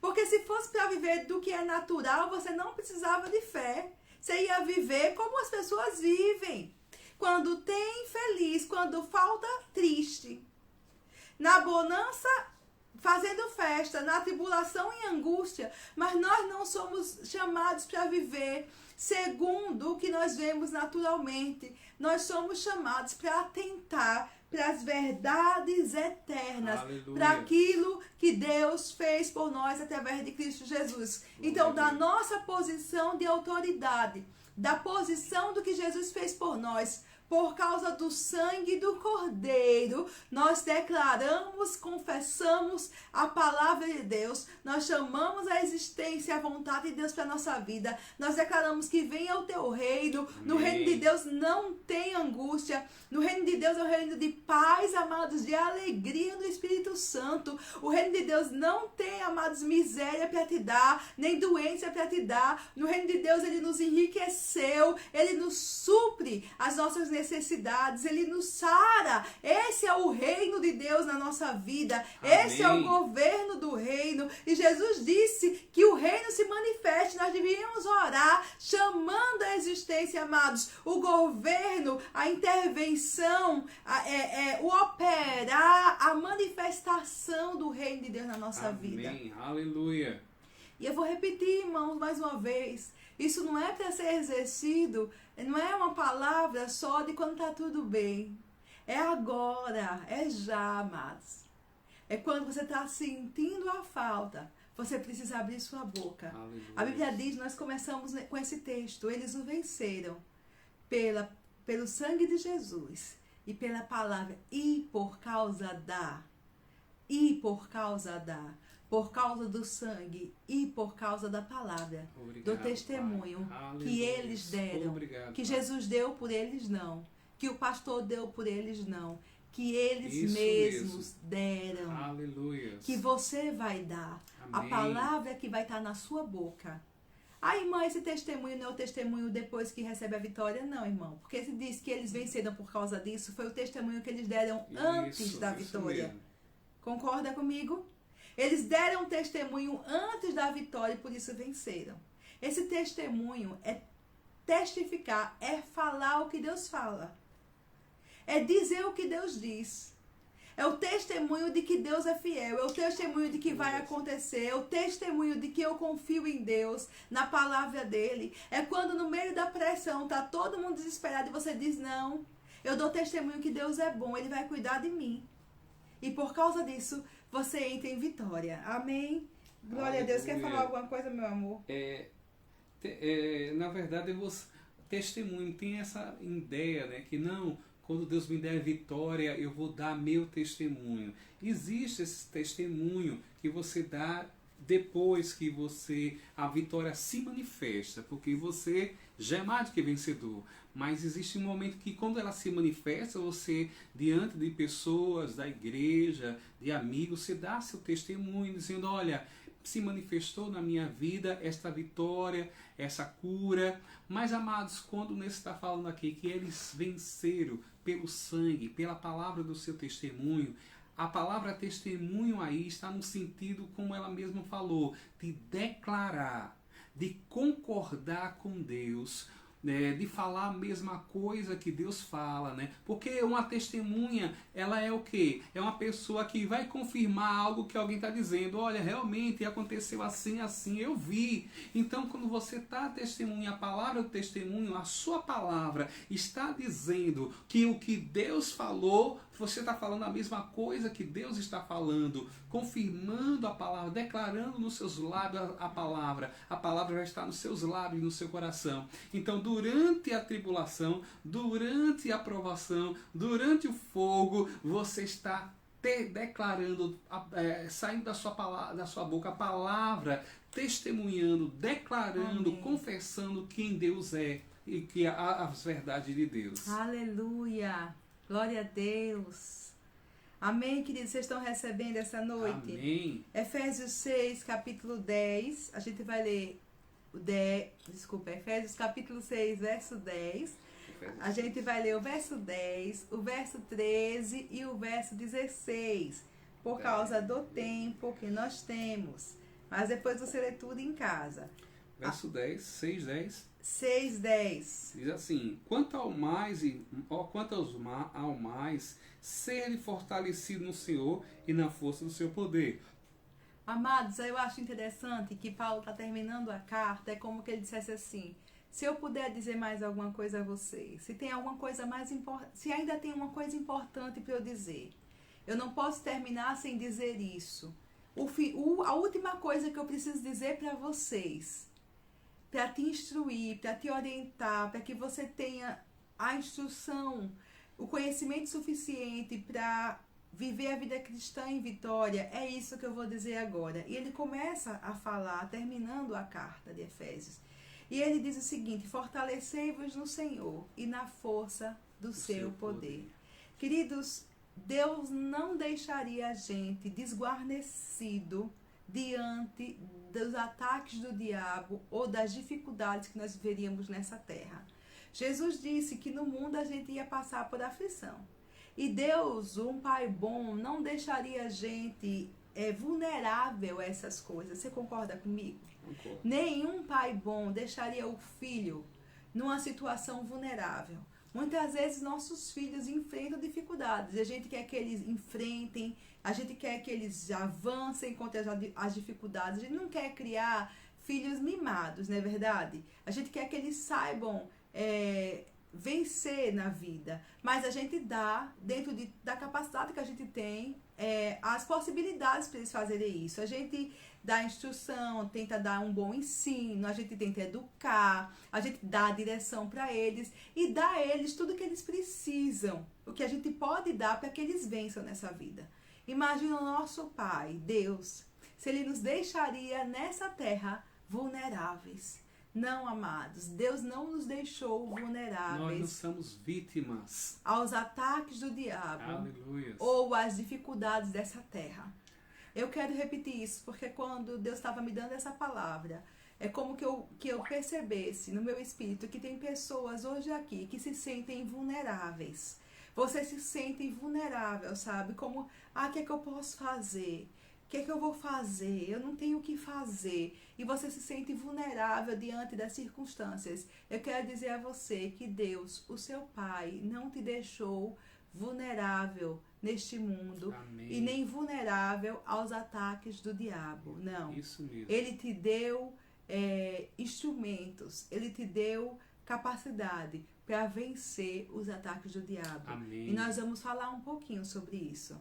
Porque se fosse para viver do que é natural, você não precisava de fé. Você ia viver como as pessoas vivem. Quando tem, feliz. Quando falta, triste. Na bonança, fazendo festa. Na tribulação, em angústia. Mas nós não somos chamados para viver segundo o que nós vemos naturalmente. Nós somos chamados para atentar para as verdades eternas, para aquilo que Deus fez por nós através de Cristo Jesus. Então, da nossa posição de autoridade, da posição do que Jesus fez por nós, por causa do sangue do Cordeiro, nós declaramos, confessamos a palavra de Deus, nós chamamos a existência e a vontade de Deus para a nossa vida, nós declaramos que venha o teu reino. Amém. No reino de Deus não tem angústia, no reino de Deus é um reino de paz, amados, de alegria no Espírito Santo. O reino de Deus não tem, amados, miséria para te dar, nem doença para te dar. No reino de Deus Ele nos enriqueceu, Ele nos supre as nossas necessidades, Ele nos sara. Esse é o reino de Deus na nossa vida. Amém. Esse é o governo do reino. E Jesus disse que o reino se manifeste. Nós deveríamos orar chamando a existência, amados, o governo, a intervenção, o operar, a manifestação do reino de Deus na nossa vida. Amém. Aleluia. E eu vou repetir, irmãos, mais uma vez. Isso não é para ser exercido, não é uma palavra só de quando está tudo bem. É agora, é já, amados. É quando você está sentindo a falta, você precisa abrir sua boca. Aleluia. A Bíblia diz, nós começamos com esse texto, eles o venceram pelo sangue de Jesus e pela palavra, por causa do sangue e por causa da palavra. Obrigado, do testemunho que eles deram. Obrigado, que Jesus deu por eles, não. Que o pastor deu por eles, não. Que eles mesmos deram. Aleluia. Que você vai dar. Amém. A palavra que vai estar na sua boca. Irmã, esse testemunho não é o testemunho depois que recebe a vitória, não, irmão. Porque se diz que eles venceram por causa disso, foi o testemunho que eles deram antes da vitória. Concorda comigo? Eles deram testemunho antes da vitória e por isso venceram. Esse testemunho é testificar, é falar o que Deus fala. É dizer o que Deus diz. É o testemunho de que Deus é fiel, é o testemunho de que vai acontecer, é o testemunho de que eu confio em Deus, na palavra dele. É quando no meio da pressão está todo mundo desesperado e você diz, não, eu dou testemunho que Deus é bom, Ele vai cuidar de mim. E por causa disso, você entra em vitória. Amém? Glória a Deus. Quer falar alguma coisa, meu amor? Na verdade, testemunho tem essa ideia, né, que não... Quando Deus me der vitória, eu vou dar meu testemunho. Existe esse testemunho que você dá depois que a vitória se manifesta, porque você já é mais do que vencedor. Mas existe um momento que quando ela se manifesta, você, diante de pessoas da igreja, de amigos, você dá seu testemunho, dizendo, olha, se manifestou na minha vida, esta vitória, essa cura. Mas, amados, quando o está falando aqui que eles venceram pelo sangue, pela palavra do seu testemunho, a palavra testemunho aí está no sentido, como ela mesma falou, de declarar, de concordar com Deus, né, de falar a mesma coisa que Deus fala, né? Porque uma testemunha, ela é o quê? É uma pessoa que vai confirmar algo que alguém está dizendo. Olha, realmente aconteceu assim, assim, eu vi. Então, quando você está testemunha, a palavra do testemunho, a sua palavra está dizendo que o que Deus falou, você está falando a mesma coisa que Deus está falando, confirmando a palavra, declarando nos seus lábios a palavra vai estar nos seus lábios e no seu coração. Então, durante a tribulação, durante a provação, durante o fogo, você está declarando, saindo da sua boca a palavra, testemunhando, declarando, Amém. Confessando quem Deus é e que as verdades de Deus. Aleluia! Glória a Deus! Amém, queridos? Vocês estão recebendo essa noite? Amém. Efésios 6, capítulo 10. A gente vai ler Efésios capítulo 6, verso 10. A gente vai ler o verso 10, o verso 13 e o verso 16, por causa do tempo que nós temos. Mas depois você lê tudo em casa. Verso 10, 6, 10. 6, 10. Diz assim: quanto ao mais, ser fortalecido no Senhor e na força do seu poder. Amados, eu acho interessante que Paulo está terminando a carta, é como que ele dissesse assim: se eu puder dizer mais alguma coisa a vocês, se tem alguma coisa mais importante, se ainda tem uma coisa importante para eu dizer, eu não posso terminar sem dizer isso. A última coisa que eu preciso dizer para vocês, para te instruir, para te orientar, para que você tenha a instrução, o conhecimento suficiente para viver a vida cristã em vitória, é isso que eu vou dizer agora. E ele começa a falar, terminando a carta de Efésios. E ele diz o seguinte: fortalecei-vos no Senhor e na força do seu poder. Queridos, Deus não deixaria a gente desguarnecido diante dos ataques do diabo ou das dificuldades que nós veríamos nessa terra. Jesus disse que no mundo a gente ia passar por aflição. E Deus, um Pai bom, não deixaria a gente vulnerável a essas coisas. Você concorda comigo? Concordo. Nenhum pai bom deixaria o filho numa situação vulnerável. Muitas vezes nossos filhos enfrentam dificuldades. A gente quer que eles enfrentem, a gente quer que eles avancem contra as dificuldades. A gente não quer criar filhos mimados, não é verdade? A gente quer que eles saibam vencer na vida, mas a gente dá, dentro da capacidade que a gente tem, as possibilidades para eles fazerem isso. A gente dá instrução, tenta dar um bom ensino, a gente tenta educar, a gente dá a direção para eles e dá a eles tudo que eles precisam, o que a gente pode dar para que eles vençam nessa vida. Imagina o nosso Pai, Deus, se Ele nos deixaria nessa terra vulneráveis. Não, amados, Deus não nos deixou vulneráveis. Nós não somos vítimas aos ataques do diabo. Aleluia. Ou às dificuldades dessa terra. Eu quero repetir isso, porque quando Deus estava me dando essa palavra, é como que eu percebesse no meu espírito que tem pessoas hoje aqui que se sentem vulneráveis. Você se sente vulnerável, sabe? Como, o que é que eu posso fazer? O que é que eu vou fazer? Eu não tenho o que fazer. E você se sente vulnerável diante das circunstâncias. Eu quero dizer a você que Deus, o seu Pai, não te deixou vulnerável neste mundo. Amém. E nem vulnerável aos ataques do diabo. Não. Isso mesmo. Ele te deu instrumentos. Ele te deu capacidade para vencer os ataques do diabo. Amém. E nós vamos falar um pouquinho sobre isso.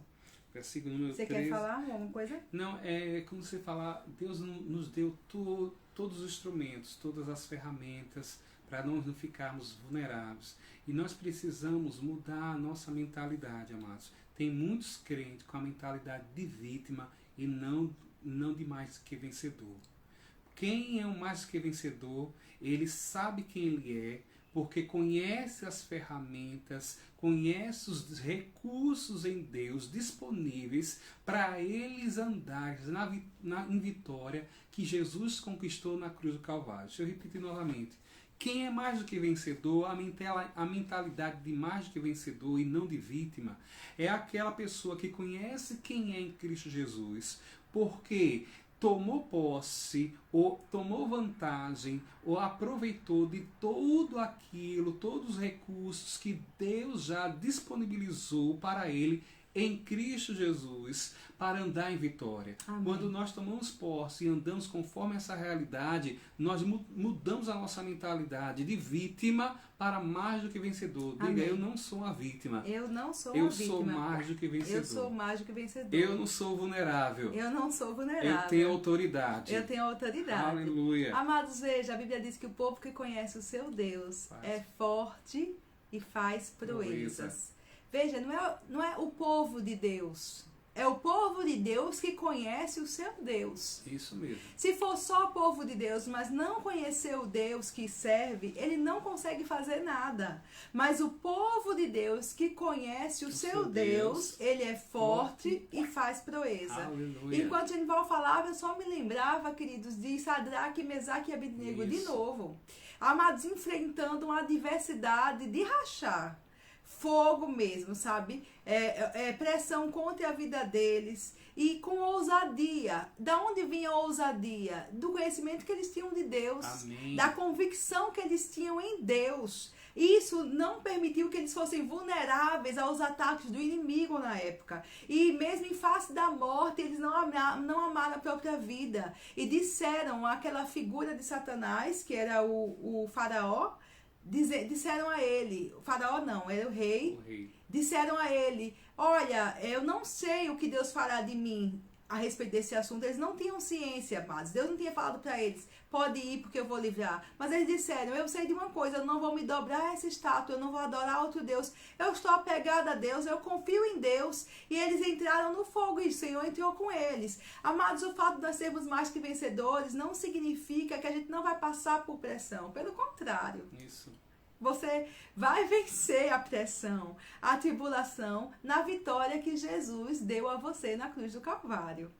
Versículo número Você 13. quer falar alguma coisa? Não, como você falar, Deus nos deu todos os instrumentos, todas as ferramentas para nós não ficarmos vulneráveis. E nós precisamos mudar a nossa mentalidade, amados. Tem muitos crentes com a mentalidade de vítima e não de mais que vencedor. Quem é o mais que vencedor, ele sabe quem ele é, porque conhece as ferramentas, conhece os recursos em Deus disponíveis para eles andarem em vitória que Jesus conquistou na cruz do Calvário. Deixa eu repetir novamente. Quem é mais do que vencedor, a mentalidade de mais do que vencedor e não de vítima, é aquela pessoa que conhece quem é em Cristo Jesus, porque tomou posse, ou tomou vantagem, ou aproveitou de tudo aquilo, todos os recursos que Deus já disponibilizou para ele em Cristo Jesus, para andar em vitória. Amém. Quando nós tomamos posse e andamos conforme essa realidade, nós mudamos a nossa mentalidade de vítima para mais do que vencedor. Diga, Amém. eu não sou uma vítima. Eu não sou Eu uma vítima. sou mais do que vencedor. Eu sou mais do que vencedor. Eu não sou vulnerável. Eu não sou vulnerável. Eu tenho autoridade. Eu tenho autoridade. Aleluia. Amados, veja, a Bíblia diz que o povo que conhece o seu Deus é forte e faz proezas. Veja, não é o povo de Deus. É o povo de Deus que conhece o seu Deus. Isso mesmo. Se for só o povo de Deus, mas não conhecer o Deus que serve, ele não consegue fazer nada. Mas o povo de Deus que conhece o seu Deus, ele é forte e faz proeza. Aleluia. Enquanto Genival falava, eu só me lembrava, queridos, de Sadraque, Mesaque e Abednego de novo. Amados, enfrentando uma adversidade de rachar. Fogo mesmo, sabe? Pressão contra a vida deles e com ousadia. Da onde vinha a ousadia? Do conhecimento que eles tinham de Deus. Amém. Da convicção que eles tinham em Deus. Isso não permitiu que eles fossem vulneráveis aos ataques do inimigo na época. E mesmo em face da morte, eles não amaram a própria vida. E disseram àquela figura de Satanás, que era o faraó, disseram a ele, o faraó não, era o rei, disseram a ele, olha, eu não sei o que Deus fará de mim a respeito desse assunto. Eles não tinham ciência, mas Deus não tinha falado para eles, pode ir porque eu vou livrar. Mas eles disseram, eu sei de uma coisa, eu não vou me dobrar a essa estátua, eu não vou adorar outro Deus, eu estou apegada a Deus, eu confio em Deus. E eles entraram no fogo e o Senhor entrou com eles. Amados, o fato de nós sermos mais que vencedores não significa que a gente não vai passar por pressão, pelo contrário. Isso. Você vai vencer a pressão, a tribulação, na vitória que Jesus deu a você na cruz do Calvário.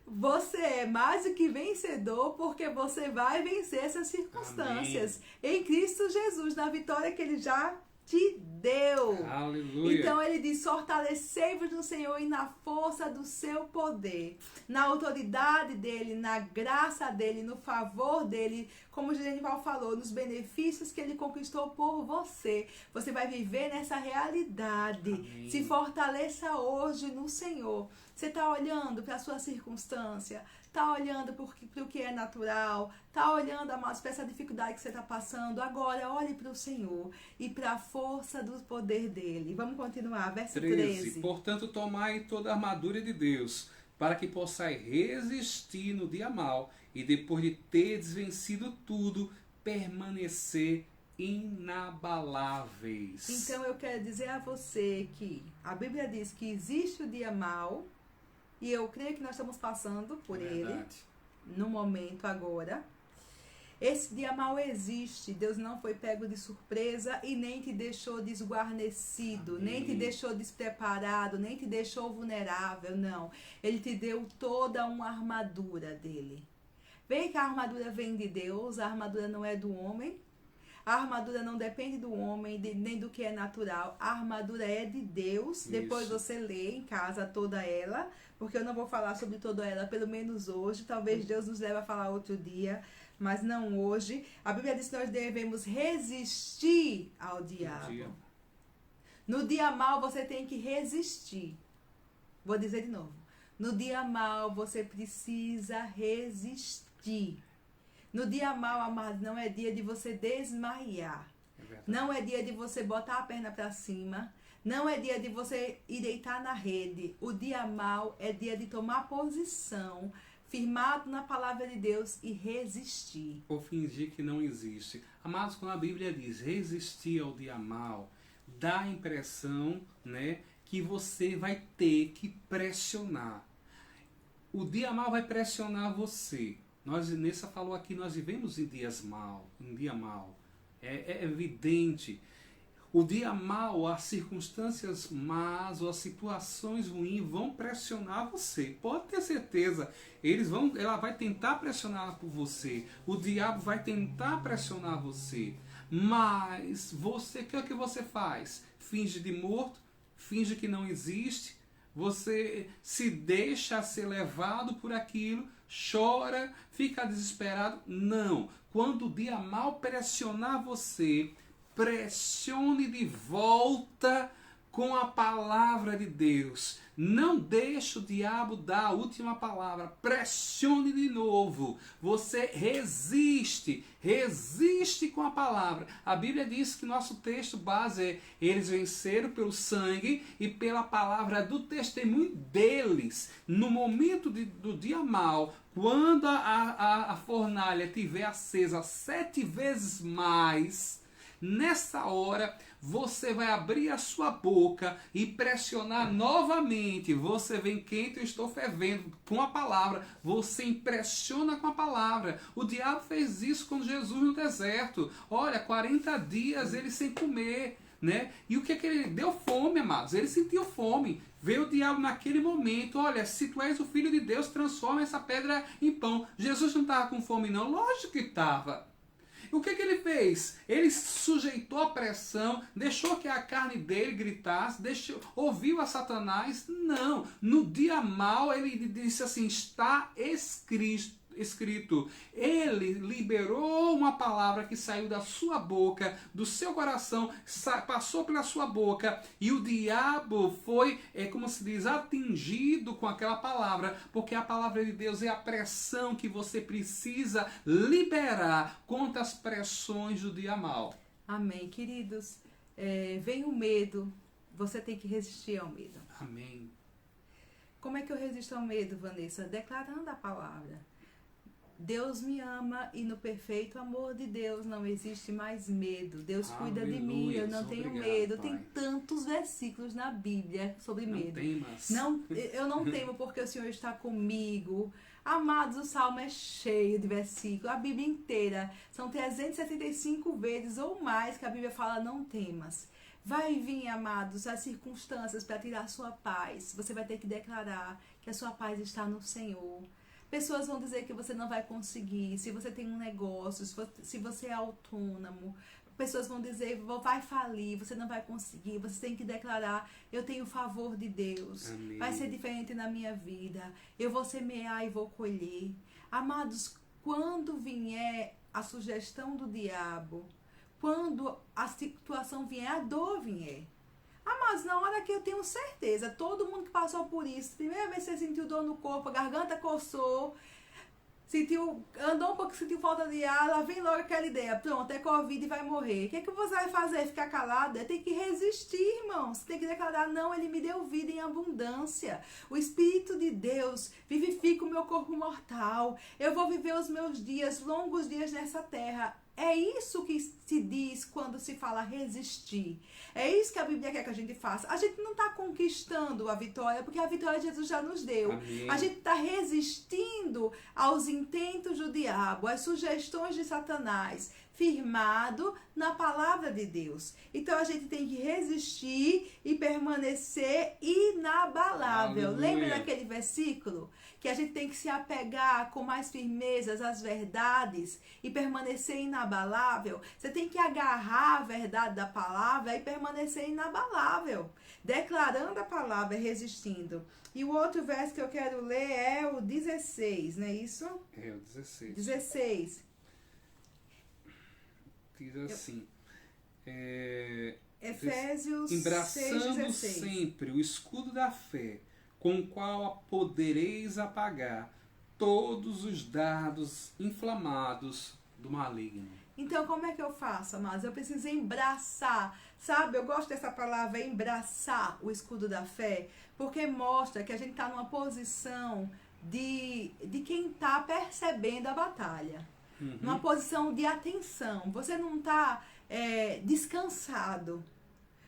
Você é mais do que vencedor porque você vai vencer essas circunstâncias. Amém. Em Cristo Jesus, na vitória que Ele já te deu. Aleluia. Então ele diz, fortalecei-vos no Senhor e na força do seu poder, na autoridade dele, na graça dele, no favor dele, como o Genival falou, nos benefícios que ele conquistou por você. Você vai viver nessa realidade. Amém. Se fortaleça hoje no Senhor. Você está olhando para a sua circunstância, está olhando para o que é natural, está olhando, amados, para essa dificuldade que você está passando. Agora olhe para o Senhor e para a força do poder dele. Vamos continuar, verso 13. Portanto, tomai toda a armadura de Deus, para que possais resistir no dia mau, e depois de teres vencido tudo, permanecer inabaláveis. Então eu quero dizer a você que a Bíblia diz que existe o dia mau, e eu creio que nós estamos passando por ele, no momento agora. Esse dia mau existe. Deus não foi pego de surpresa e nem te deixou desguarnecido, nem te deixou despreparado, nem te deixou vulnerável, não. Ele te deu toda uma armadura dele. Vê que a armadura vem de Deus, a armadura não é do homem. A armadura não depende do homem, nem do que é natural. A armadura é de Deus. Isso. Depois você lê em casa toda ela, porque eu não vou falar sobre toda ela, pelo menos hoje. Talvez Deus nos leve a falar outro dia, mas não hoje. A Bíblia diz que nós devemos resistir ao diabo. No dia mau você tem que resistir. Vou dizer de novo. No dia mau você precisa resistir. No dia mau, amados, não é dia de você desmaiar. Não é dia de você botar a perna para cima. Não é dia de você ir deitar na rede. O dia mau é dia de tomar posição, firmado na palavra de Deus e resistir. Ou fingir que não existe. Amados, quando a Bíblia diz resistir ao dia mau, dá a impressão, né, que você vai ter que pressionar. O dia mau vai pressionar você. Nessa falou aqui, nós vivemos em dias mau, um dia mau. É evidente. O dia mau, as circunstâncias más ou as situações ruins vão pressionar você. Pode ter certeza. Ela vai tentar pressionar por você. O diabo vai tentar pressionar você. Mas você, o que é que você faz? Finge de morto? Finge que não existe? Você se deixa ser levado por aquilo? Chora? Fica desesperado? Não. Quando o dia mau pressionar você, pressione de volta com a palavra de Deus. Não deixe o diabo dar a última palavra. Pressione de novo. Você resiste com a palavra. A Bíblia diz que nosso texto base é: eles venceram pelo sangue e pela palavra do testemunho deles. No momento do dia mau, quando a fornalha estiver acesa 7 vezes mais, nessa hora, você vai abrir a sua boca e pressionar novamente. Você vem quente, eu estou fervendo, com a palavra. Você impressiona com a palavra. O diabo fez isso com Jesus no deserto. Olha, 40 dias ele sem comer, né? E o que ele deu? Fome, amados. Ele sentiu fome. Veio o diabo naquele momento: olha, se tu és o Filho de Deus, transforma essa pedra em pão. Jesus não estava com fome, não? Lógico que estava. O que ele fez? Ele sujeitou a pressão, deixou que a carne dele gritasse, ouviu a Satanás? Não. No dia mau, ele disse assim: está escrito. Ele liberou uma palavra que saiu da sua boca, do seu coração, passou pela sua boca, e o diabo foi, como se diz, atingido com aquela palavra, porque a palavra de Deus é a pressão que você precisa liberar contra as pressões do dia mau. Amém, queridos. Vem o medo, você tem que resistir ao medo. Amém. Como é que eu resisto ao medo, Vanessa? Declarando a palavra. Deus me ama e no perfeito amor de Deus não existe mais medo. Deus cuida de mim, eu não tenho medo. Pai. Tem tantos versículos na Bíblia sobre medo. Eu não temo porque o Senhor está comigo. Amados, o Salmo é cheio de versículos. A Bíblia inteira. São 365 vezes ou mais que a Bíblia fala: não temas. Vai vir, amados, as circunstâncias para tirar a sua paz. Você vai ter que declarar que a sua paz está no Senhor. Pessoas vão dizer que você não vai conseguir, se você tem um negócio, se você é autônomo. Pessoas vão dizer: vai falir, você não vai conseguir. Você tem que declarar: eu tenho o favor de Deus. Amém. Vai ser diferente na minha vida. Eu vou semear e vou colher. Amados, quando vier a sugestão do diabo, quando a situação vier, a dor vier, mas na hora que eu tenho certeza, todo mundo que passou por isso, primeira vez que você sentiu dor no corpo, a garganta coçou, andou um pouco, sentiu falta de ar, lá vem logo aquela ideia: pronto, é Covid e vai morrer. O que você vai fazer? Ficar calado? Tem que resistir, irmãos. Tem que declarar: não, ele me deu vida em abundância. O Espírito de Deus vivifica o meu corpo mortal. Eu vou viver os meus dias, longos dias nessa terra. É isso que se diz quando se fala resistir. É isso que a Bíblia quer que a gente faça. A gente não está conquistando a vitória, porque a vitória Jesus já nos deu. Amém. A gente está resistindo aos intentos do diabo, às sugestões de Satanás, firmado na palavra de Deus. Então a gente tem que resistir e permanecer inabalável. Aleluia. Lembra daquele versículo? Que a gente tem que se apegar com mais firmeza às verdades e permanecer inabalável. Você tem que agarrar a verdade da palavra e permanecer inabalável, declarando a palavra e resistindo. E o outro verso que eu quero ler é o 16, não é isso? É o 16. 16. Diz assim: Efésios embraçando 6:16. sempre o escudo da fé, com o qual podereis apagar todos os dardos inflamados do maligno. Então, como é que eu faço, amados? Eu preciso embraçar, sabe? Eu gosto dessa palavra, embraçar o escudo da fé, porque mostra que a gente está numa posição de quem está percebendo a batalha. Uhum. Numa posição de atenção. Você não está descansado.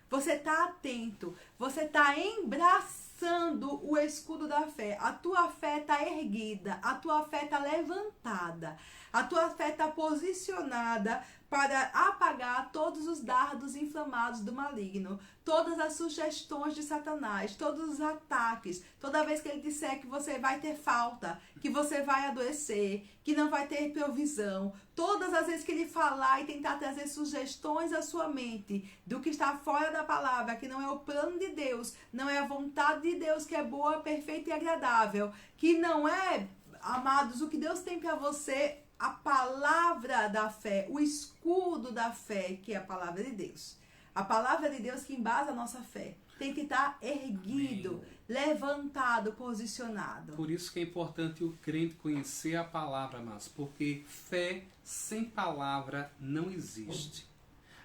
Você está atento. Você está embraçando o escudo da fé. A tua fé está erguida. A tua fé está levantada. A tua fé está posicionada para apagar todos os dardos inflamados do maligno, todas as sugestões de Satanás, todos os ataques, toda vez que ele disser que você vai ter falta, que você vai adoecer, que não vai ter provisão, todas as vezes que ele falar e tentar trazer sugestões à sua mente do que está fora da palavra, que não é o plano de Deus, não é a vontade de Deus que é boa, perfeita e agradável, que não é, amados, o que Deus tem para você, a palavra da fé, o escudo da fé, que é a palavra de Deus. A palavra de Deus que embasa a nossa fé. Tem que estar erguido, levantado, posicionado. Por isso que é importante o crente conhecer a palavra, mas porque fé sem palavra não existe.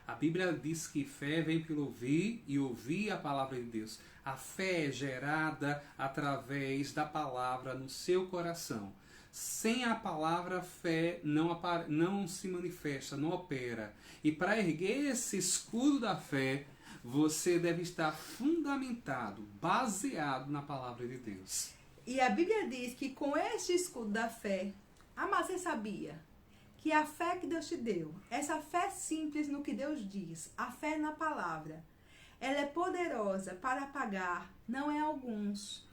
A Bíblia diz que fé vem pelo ouvir e ouvir a palavra de Deus. A fé é gerada através da palavra no seu coração. Sem a palavra, a fé não se manifesta, não opera. E para erguer esse escudo da fé, você deve estar fundamentado, baseado na palavra de Deus. E a Bíblia diz que com este escudo da fé, mas você sabia que a fé que Deus te deu, essa fé simples no que Deus diz, a fé na palavra, ela é poderosa para apagar, não é alguns,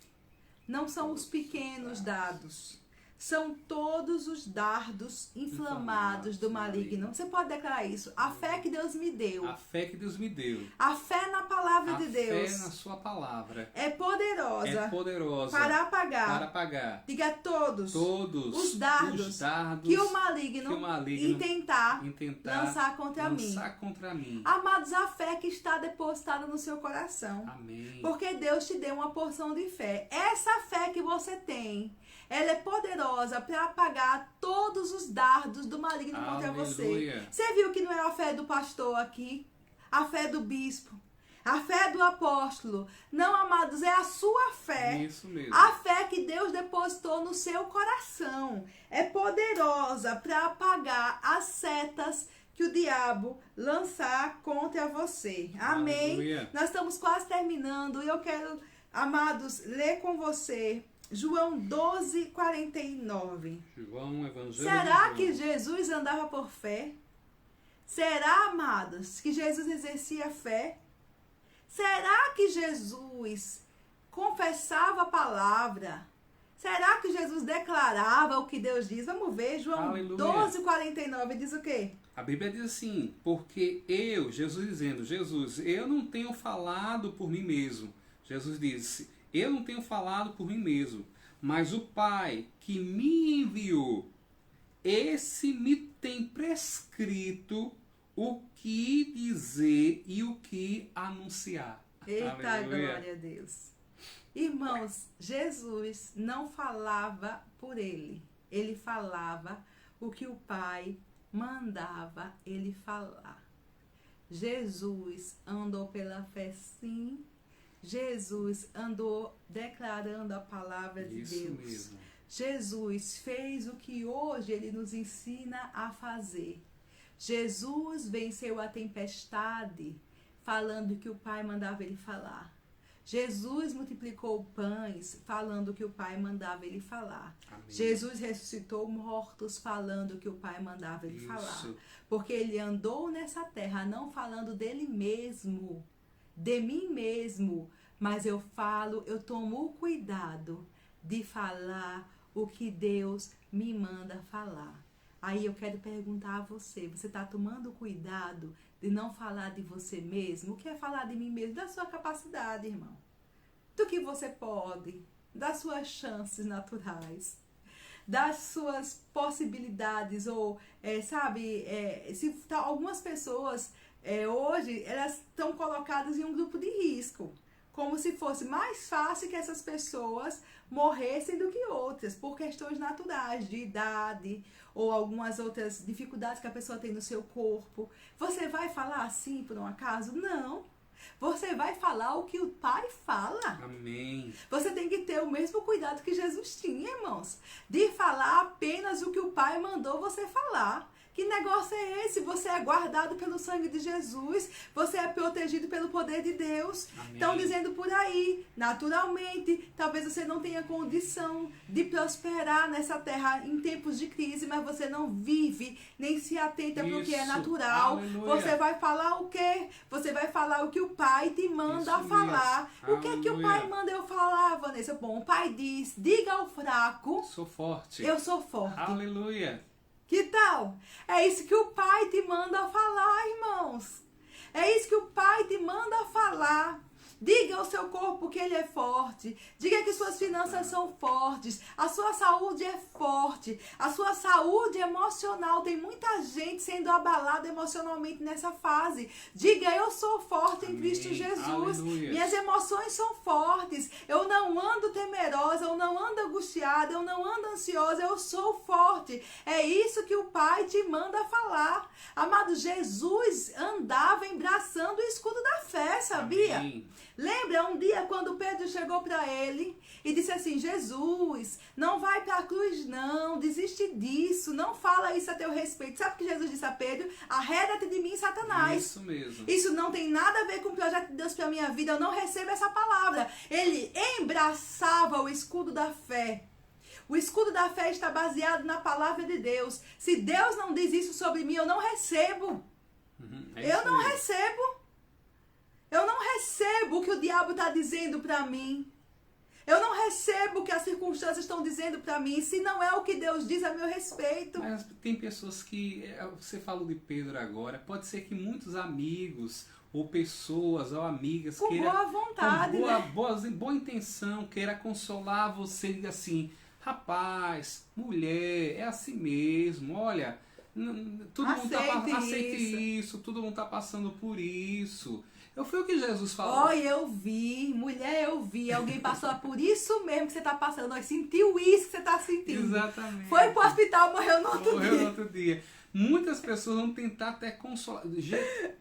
não são os pequenos dados. São todos os dardos inflamados do maligno. Você pode declarar isso. A fé que Deus me deu. A fé que Deus me deu. A fé na palavra de Deus. A fé na sua palavra. É poderosa. É poderosa. Para apagar. Para apagar. Diga todos. Todos os dardos que o maligno intentar lançar contra mim. Amados, a fé que está depositada no seu coração. Amém. Porque Deus te deu uma porção de fé. Essa fé que você tem, ela é poderosa para apagar todos os dardos do maligno contra você. Você viu que não é a fé do pastor aqui, a fé do bispo, a fé do apóstolo. Não, amados, é a sua fé. Isso mesmo. A fé que Deus depositou no seu coração. É poderosa para apagar as setas que o diabo lançar contra você. Amém? Aleluia. Nós estamos quase terminando e eu quero, amados, ler com você João 12:49. João, Evangelho. Será que Jesus andava por fé? Será, amados, que Jesus exercia fé? Será que Jesus confessava a palavra? Será que Jesus declarava o que Deus diz? Vamos ver, João 12:49 diz o quê? A Bíblia diz assim, porque Jesus dizendo, eu não tenho falado por mim mesmo. Jesus disse, eu não tenho falado por mim mesmo, mas o Pai que me enviou, esse me tem prescrito o que dizer e o que anunciar. Eita, Aleluia. glória a Deus. Irmãos, Jesus não falava por ele. Ele falava o que o Pai mandava ele falar. Jesus andou pela fé, sim. Jesus andou declarando a palavra de Deus. Mesmo. Jesus fez o que hoje ele nos ensina a fazer. Jesus venceu a tempestade falando o que o Pai mandava ele falar. Jesus multiplicou pães falando o que o Pai mandava ele falar. Amém. Jesus ressuscitou mortos falando o que o Pai mandava ele falar. Porque ele andou nessa terra não falando dele mesmo, de mim mesmo, mas eu tomo o cuidado de falar o que Deus me manda falar. Aí eu quero perguntar a você está tomando cuidado de não falar de você mesmo? O que é falar de mim mesmo? Da sua capacidade, irmão. Do que você pode, das suas chances naturais, das suas possibilidades, ou, algumas pessoas hoje, elas estão colocadas em um grupo de risco, como se fosse mais fácil que essas pessoas morressem do que outras, por questões naturais, de idade, ou algumas outras dificuldades que a pessoa tem no seu corpo. Você vai falar assim, por um acaso? Não. Você vai falar o que o Pai fala. Amém. Você tem que ter o mesmo cuidado que Jesus tinha, irmãos, de falar apenas o que o Pai mandou você falar. Que negócio é esse? Você é guardado pelo sangue de Jesus. Você é protegido pelo poder de Deus. Amém. Estão dizendo por aí, naturalmente, talvez você não tenha condição de prosperar nessa terra em tempos de crise, mas você não vive, nem se atenta para o que é natural. Aleluia. Você vai falar o quê? Você vai falar o que o Pai te manda falar. O que é que o Pai manda eu falar, Vanessa? Bom, o Pai diz, diga ao fraco, sou forte. eu sou forte. Aleluia. Que tal? É isso que o Pai te manda falar, irmãos. É isso que o Pai te manda falar. Diga ao seu corpo que ele é forte. Diga que suas finanças são fortes. A sua saúde é forte. A sua saúde emocional. Tem muita gente sendo abalada emocionalmente nessa fase. Diga, eu sou forte em Cristo Jesus. Aleluia. Minhas emoções são fortes. Eu não ando temerosa. Eu não ando angustiada. Eu não ando ansiosa. Eu sou forte. É isso que o Pai te manda falar. Amado, Jesus andava embraçando o escudo da fé, sabia? Amém. Lembra um dia quando Pedro chegou para ele e disse assim, Jesus, não vai para a cruz não, desiste disso, não fala isso a teu respeito. Sabe o que Jesus disse a Pedro? Arreda-te de mim, Satanás. Isso mesmo. Isso não tem nada a ver com o projeto de Deus para a minha vida, eu não recebo essa palavra. Ele embraçava o escudo da fé. O escudo da fé está baseado na palavra de Deus. Se Deus não diz isso sobre mim, eu não recebo. Eu não recebo. Eu não recebo o que o diabo está dizendo para mim. Eu não recebo o que as circunstâncias estão dizendo para mim, se não é o que Deus diz a meu respeito. Mas tem pessoas que, você falou de Pedro agora, pode ser que muitos amigos, ou pessoas, ou amigas, com boa vontade, com boa intenção, queira consolar você e diga assim, rapaz, mulher, é assim mesmo, olha, todo mundo aceite isso, todo mundo está passando por isso. Foi o que Jesus falou. Olha, eu vi, mulher, eu vi. Alguém passou por isso mesmo que você está passando. Nós sentiu isso que você está sentindo. Exatamente. Foi pro hospital, morreu no outro dia. Muitas pessoas vão tentar até consolar.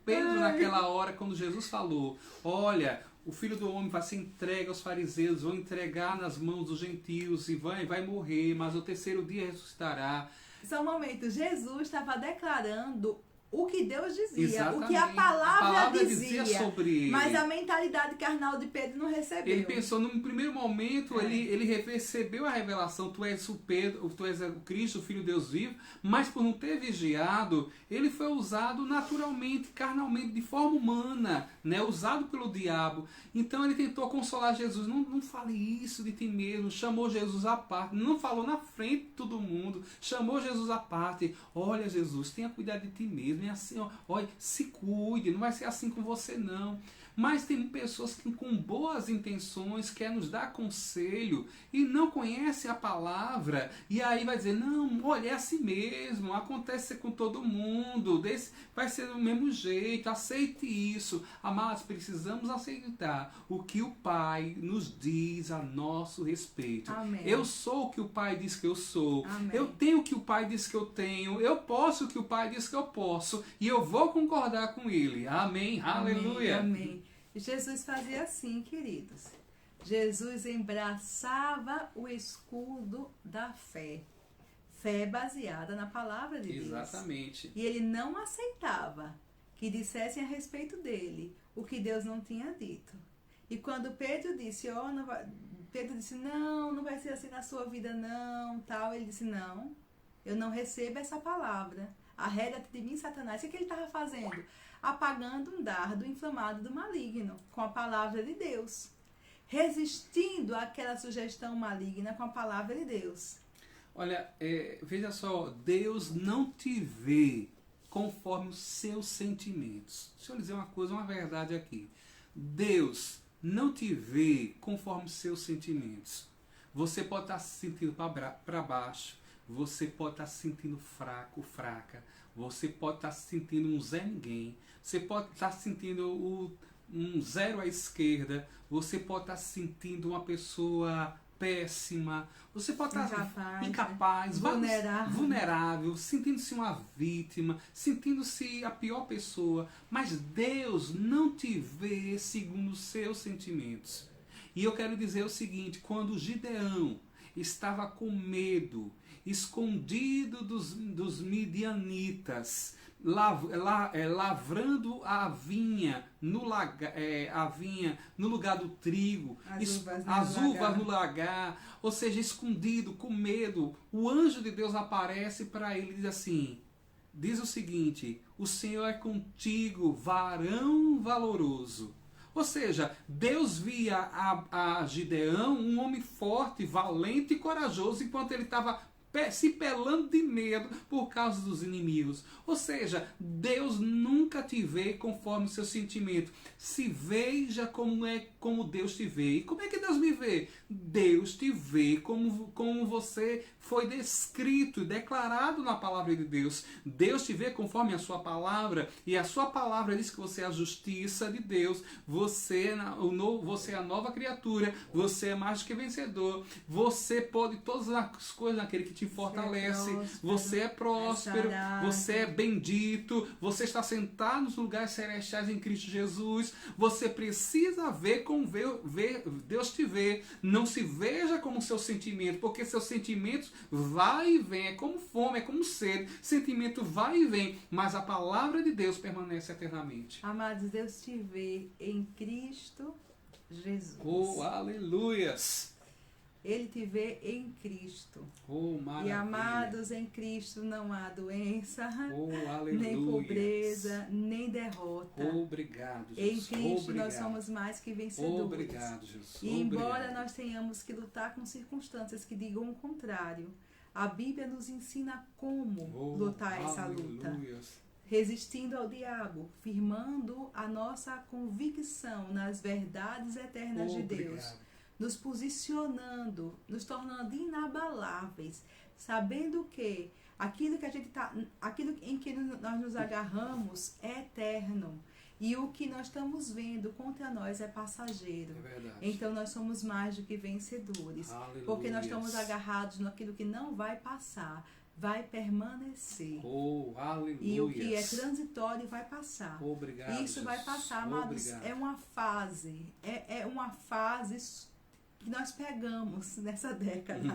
Pedro, naquela hora, quando Jesus falou, olha, o Filho do Homem vai ser entregue aos fariseus, vão entregar nas mãos dos gentios e vai morrer, mas no terceiro dia ressuscitará. Só um momento, Jesus estava declarando o que Deus dizia, exatamente. O que a palavra dizia sobre ele. Mas a mentalidade carnal de Pedro não recebeu. Ele pensou, no primeiro momento, ele recebeu a revelação, tu és o Pedro, tu és o Cristo, o Filho de Deus vivo, mas por não ter vigiado, ele foi usado naturalmente, carnalmente, de forma humana, né? Usado pelo diabo. Então ele tentou consolar Jesus, não fale isso de ti mesmo, chamou Jesus à parte, não falou na frente de todo mundo, chamou Jesus à parte, olha Jesus, tenha cuidado de ti mesmo, é assim, ó, olha, se cuide, não vai ser assim com você não. Mas tem pessoas que com boas intenções querem nos dar conselho e não conhecem a palavra. E aí vai dizer, não, olha, é assim mesmo, acontece com todo mundo, vai ser do mesmo jeito, aceite isso. Amados, precisamos aceitar o que o Pai nos diz a nosso respeito. Amém. Eu sou o que o Pai diz que eu sou. Amém. Eu tenho o que o Pai diz que eu tenho. Eu posso o que o Pai diz que eu posso. E eu vou concordar com Ele. Amém. Aleluia. Amém. Jesus fazia assim, queridos. Jesus embraçava o escudo da fé. Fé baseada na palavra de Deus. Exatamente. E ele não aceitava que dissessem a respeito dele o que Deus não tinha dito. E quando Pedro disse, Pedro disse, não vai ser assim na sua vida não, tal. Ele disse, não, eu não recebo essa palavra. Arreda-te de mim, Satanás. O que ele estava fazendo? Apagando um dardo inflamado do maligno com a palavra de Deus. Resistindo àquela sugestão maligna com a palavra de Deus. Olha, veja só, Deus não te vê conforme os seus sentimentos. Deixa eu dizer uma coisa, uma verdade aqui. Deus não te vê conforme os seus sentimentos. Você pode estar se sentindo para baixo, você pode estar se sentindo fraco, fraca, você pode estar se sentindo um Zé Ninguém, você pode estar se sentindo um zero à esquerda, você pode estar se sentindo uma pessoa péssima, você pode estar incapaz, vulnerável, sentindo-se uma vítima, sentindo-se a pior pessoa, mas Deus não te vê segundo os seus sentimentos. E eu quero dizer o seguinte, quando Gideão, estava com medo, escondido dos midianitas, lavrando a vinha no lugar do trigo, as uvas no lagar, ou seja, escondido, com medo. O anjo de Deus aparece para ele e diz assim, diz o seguinte: o Senhor é contigo, varão valoroso. Ou seja, Deus via a Gideão um homem forte, valente e corajoso, enquanto ele estava se pelando de medo por causa dos inimigos. Ou seja, Deus nunca te vê conforme o seu sentimento. Se veja como Deus te vê. E como é que Deus me vê? Deus te vê como você foi descrito e declarado na palavra de Deus. Deus te vê conforme a sua palavra, e a sua palavra diz que você é a justiça de Deus, você é a nova criatura, você é mais do que vencedor, você pode todas as coisas naquele que te fortalece, você é próspero, você é bendito, você está sentado nos lugares celestiais em Cristo Jesus. Você precisa ver como Deus te vê. Não se veja como seu sentimento, porque seus sentimentos vai e vem, é como fome, é como sede, sentimento vai e vem, mas a palavra de Deus permanece eternamente. Amados, Deus te vê em Cristo Jesus. Oh, aleluias! Ele te vê em Cristo. Oh, maravilha. E amados, em Cristo não há doença, oh, nem pobreza, nem derrota. Obrigado, Jesus. Em Cristo nós somos mais que vencedores. Obrigado, Jesus. E embora nós tenhamos que lutar com circunstâncias que digam o contrário, a Bíblia nos ensina como lutar essa luta. Resistindo ao diabo, firmando a nossa convicção nas verdades eternas de Deus. Nos posicionando, nos tornando inabaláveis, sabendo que aquilo em que nós nos agarramos é eterno, e o que nós estamos vendo contra nós é passageiro. É verdade. Então nós somos mais do que vencedores, porque nós estamos agarrados naquilo que não vai passar, vai permanecer. Oh, aleluia. E o que é transitório vai passar. Obrigado, isso vai passar, amados. É uma fase, é uma fase que nós pegamos nessa década.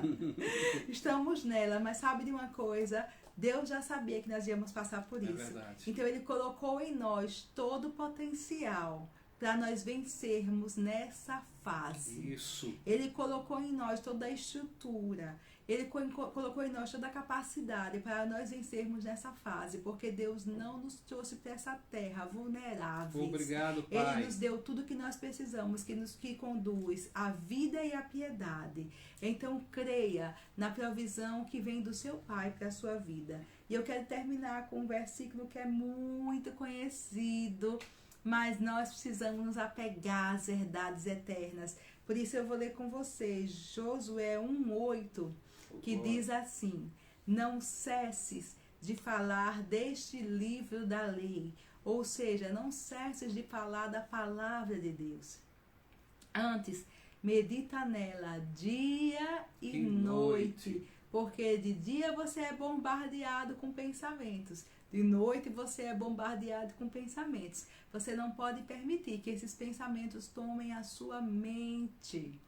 Estamos nela, mas sabe de uma coisa? Deus já sabia que nós íamos passar por isso. Verdade. Então Ele colocou em nós todo o potencial para nós vencermos nessa fase. Isso. Ele colocou em nós toda a estrutura. Ele colocou em nós toda a capacidade para nós vencermos nessa fase, porque Deus não nos trouxe para essa terra vulneráveis. Obrigado, Pai. Ele nos deu tudo o que nós precisamos, que conduz à vida e à piedade. Então, creia na provisão que vem do seu Pai para a sua vida. E eu quero terminar com um versículo que é muito conhecido, mas nós precisamos nos apegar às verdades eternas. Por isso eu vou ler com vocês Josué 1:8, que diz assim: não cesses de falar deste livro da lei, ou seja, não cesses de falar da palavra de Deus. Antes, medita nela dia e noite, porque de dia você é bombardeado com pensamentos, de noite você é bombardeado com pensamentos. Você não pode permitir que esses pensamentos tomem a sua mente.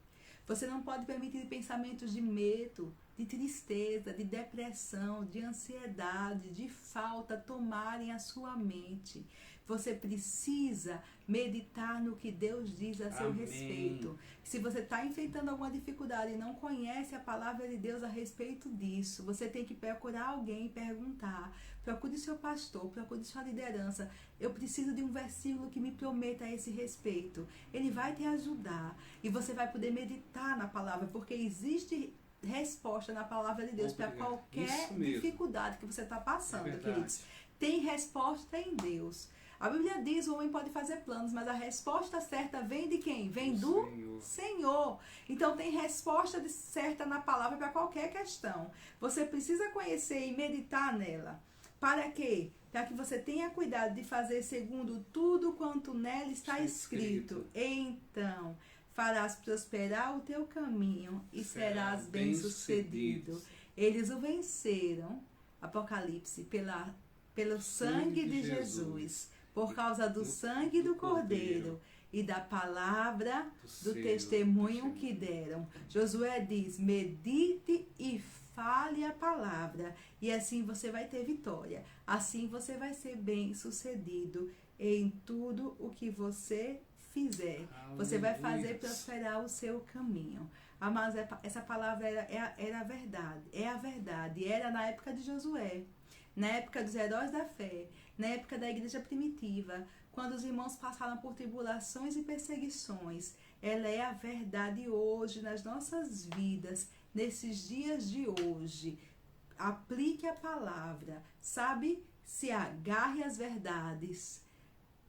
Você não pode permitir pensamentos de medo, de tristeza, de depressão, de ansiedade, de falta tomarem a sua mente. Você precisa meditar no que Deus diz a seu respeito. Se você está enfrentando alguma dificuldade e não conhece a palavra de Deus a respeito disso, você tem que procurar alguém e perguntar. Procure seu pastor, procure sua liderança. Eu preciso de um versículo que me prometa a esse respeito. Ele vai te ajudar e você vai poder meditar na palavra, porque existe resposta na palavra de Deus para qualquer dificuldade que você está passando, queridos. Tem resposta em Deus. A Bíblia diz: o homem pode fazer planos, mas a resposta certa vem de quem? Vem do Senhor. Então tem resposta certa na palavra para qualquer questão. Você precisa conhecer e meditar nela. Para quê? Para que você tenha cuidado de fazer segundo tudo quanto nela está escrito. Então farás prosperar o teu caminho e serás bem-sucedido. Eles o venceram, Apocalipse, pelo sangue de Jesus, por causa do sangue do Cordeiro e da palavra do seu testemunho que deram. Josué diz: medite e fale a palavra, e assim você vai ter vitória. Assim você vai ser bem-sucedido em tudo o que você fizer. Você vai fazer prosperar o seu caminho. Amados, essa palavra era a verdade. É a verdade. Era na época de Josué, na época dos heróis da fé, na época da igreja primitiva, quando os irmãos passaram por tribulações e perseguições. Ela é a verdade hoje nas nossas vidas, nesses dias de hoje. Aplique a palavra, sabe? Se agarre às verdades.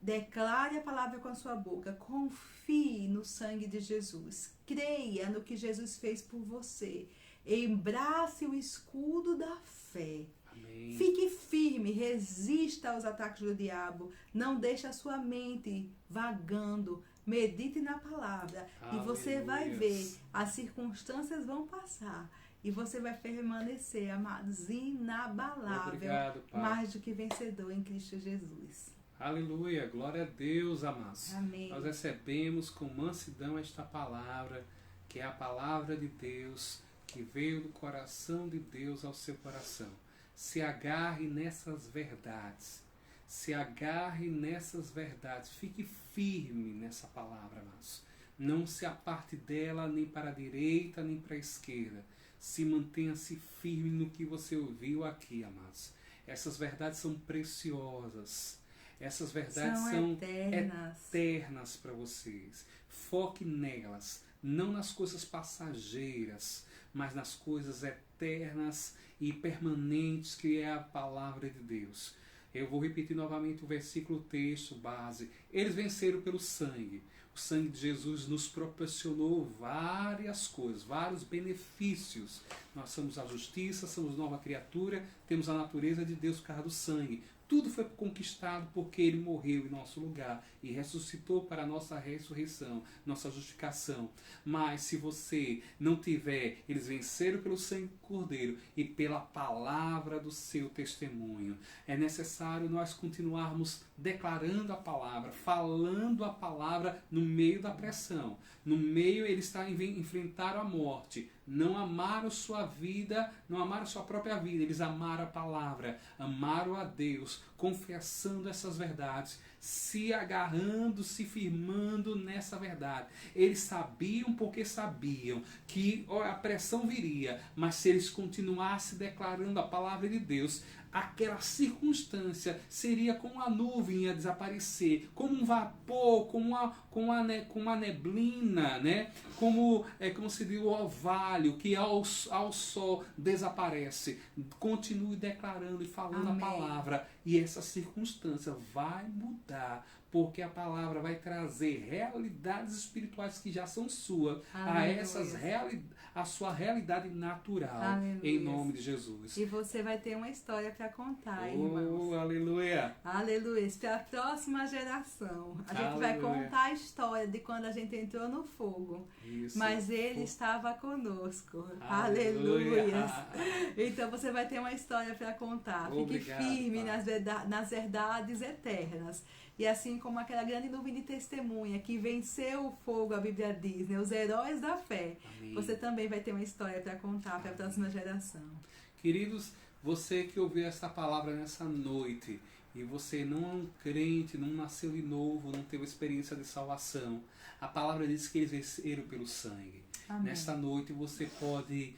Declare a palavra com a sua boca. Confie no sangue de Jesus. Creia no que Jesus fez por você. Embrace o escudo da fé. Amém. Fique firme, resista aos ataques do diabo. Não deixe a sua mente vagando. Medite na palavra. Aleluia. E você vai ver, as circunstâncias vão passar. E você vai permanecer, amados, inabalável. Obrigado, Pai. Mais do que vencedor em Cristo Jesus. Aleluia, glória a Deus, amados. Amém. Nós recebemos com mansidão esta palavra, que é a palavra de Deus, que veio do coração de Deus ao seu coração. Se agarre nessas verdades. Se agarre nessas verdades. Fique firme nessa palavra, amados. Não se aparte dela nem para a direita, nem para a esquerda. Se mantenha-se firme no que você ouviu aqui, amados. Essas verdades são preciosas. Essas verdades são eternas para vocês. Foque nelas, não nas coisas passageiras, mas nas coisas eternas e permanentes que é a palavra de Deus. Eu vou repetir novamente o versículo, o texto base. Eles venceram pelo sangue. O sangue de Jesus nos proporcionou várias coisas, vários benefícios. Nós somos a justiça, somos nova criatura, temos a natureza de Deus por causa do sangue. Tudo foi conquistado porque Ele morreu em nosso lugar e ressuscitou para a nossa ressurreição, nossa justificação. Mas se você não tiver, eles venceram pelo sangue do Cordeiro e pela palavra do seu testemunho. É necessário nós continuarmos declarando a palavra, falando a palavra no meio da pressão. No meio eles enfrentaram a morte. Não amaram sua vida, não amaram sua própria vida. Eles amaram a palavra, amaram a Deus, confessando essas verdades, se agarrando, se firmando nessa verdade. Eles sabiam porque sabiam que a pressão viria, mas se eles continuassem declarando a palavra de Deus, aquela circunstância seria como a nuvem a desaparecer, como um vapor, como uma neblina, né? Como se diz o orvalho que ao sol desaparece. Continue declarando e falando Amém. A palavra e essa circunstância vai mudar, porque a palavra vai trazer realidades espirituais que já são suas, a sua realidade natural. Aleluia. Em nome de Jesus. E você vai ter uma história para contar, irmãos. Aleluia. Aleluia. Para a próxima geração. A gente vai contar a história de quando a gente entrou no fogo. Isso. Mas Ele estava conosco. Aleluia. Então você vai ter uma história para contar. Fique firme nas verdades eternas. E assim como aquela grande nuvem de testemunha que venceu o fogo, a Bíblia diz, né? Os heróis da fé. Amém. Você também vai ter uma história para contar para a próxima geração. Queridos, você que ouviu essa palavra nessa noite e você não é um crente, não nasceu de novo, não teve experiência de salvação, a palavra diz que eles venceram pelo sangue. Amém. Nesta noite você pode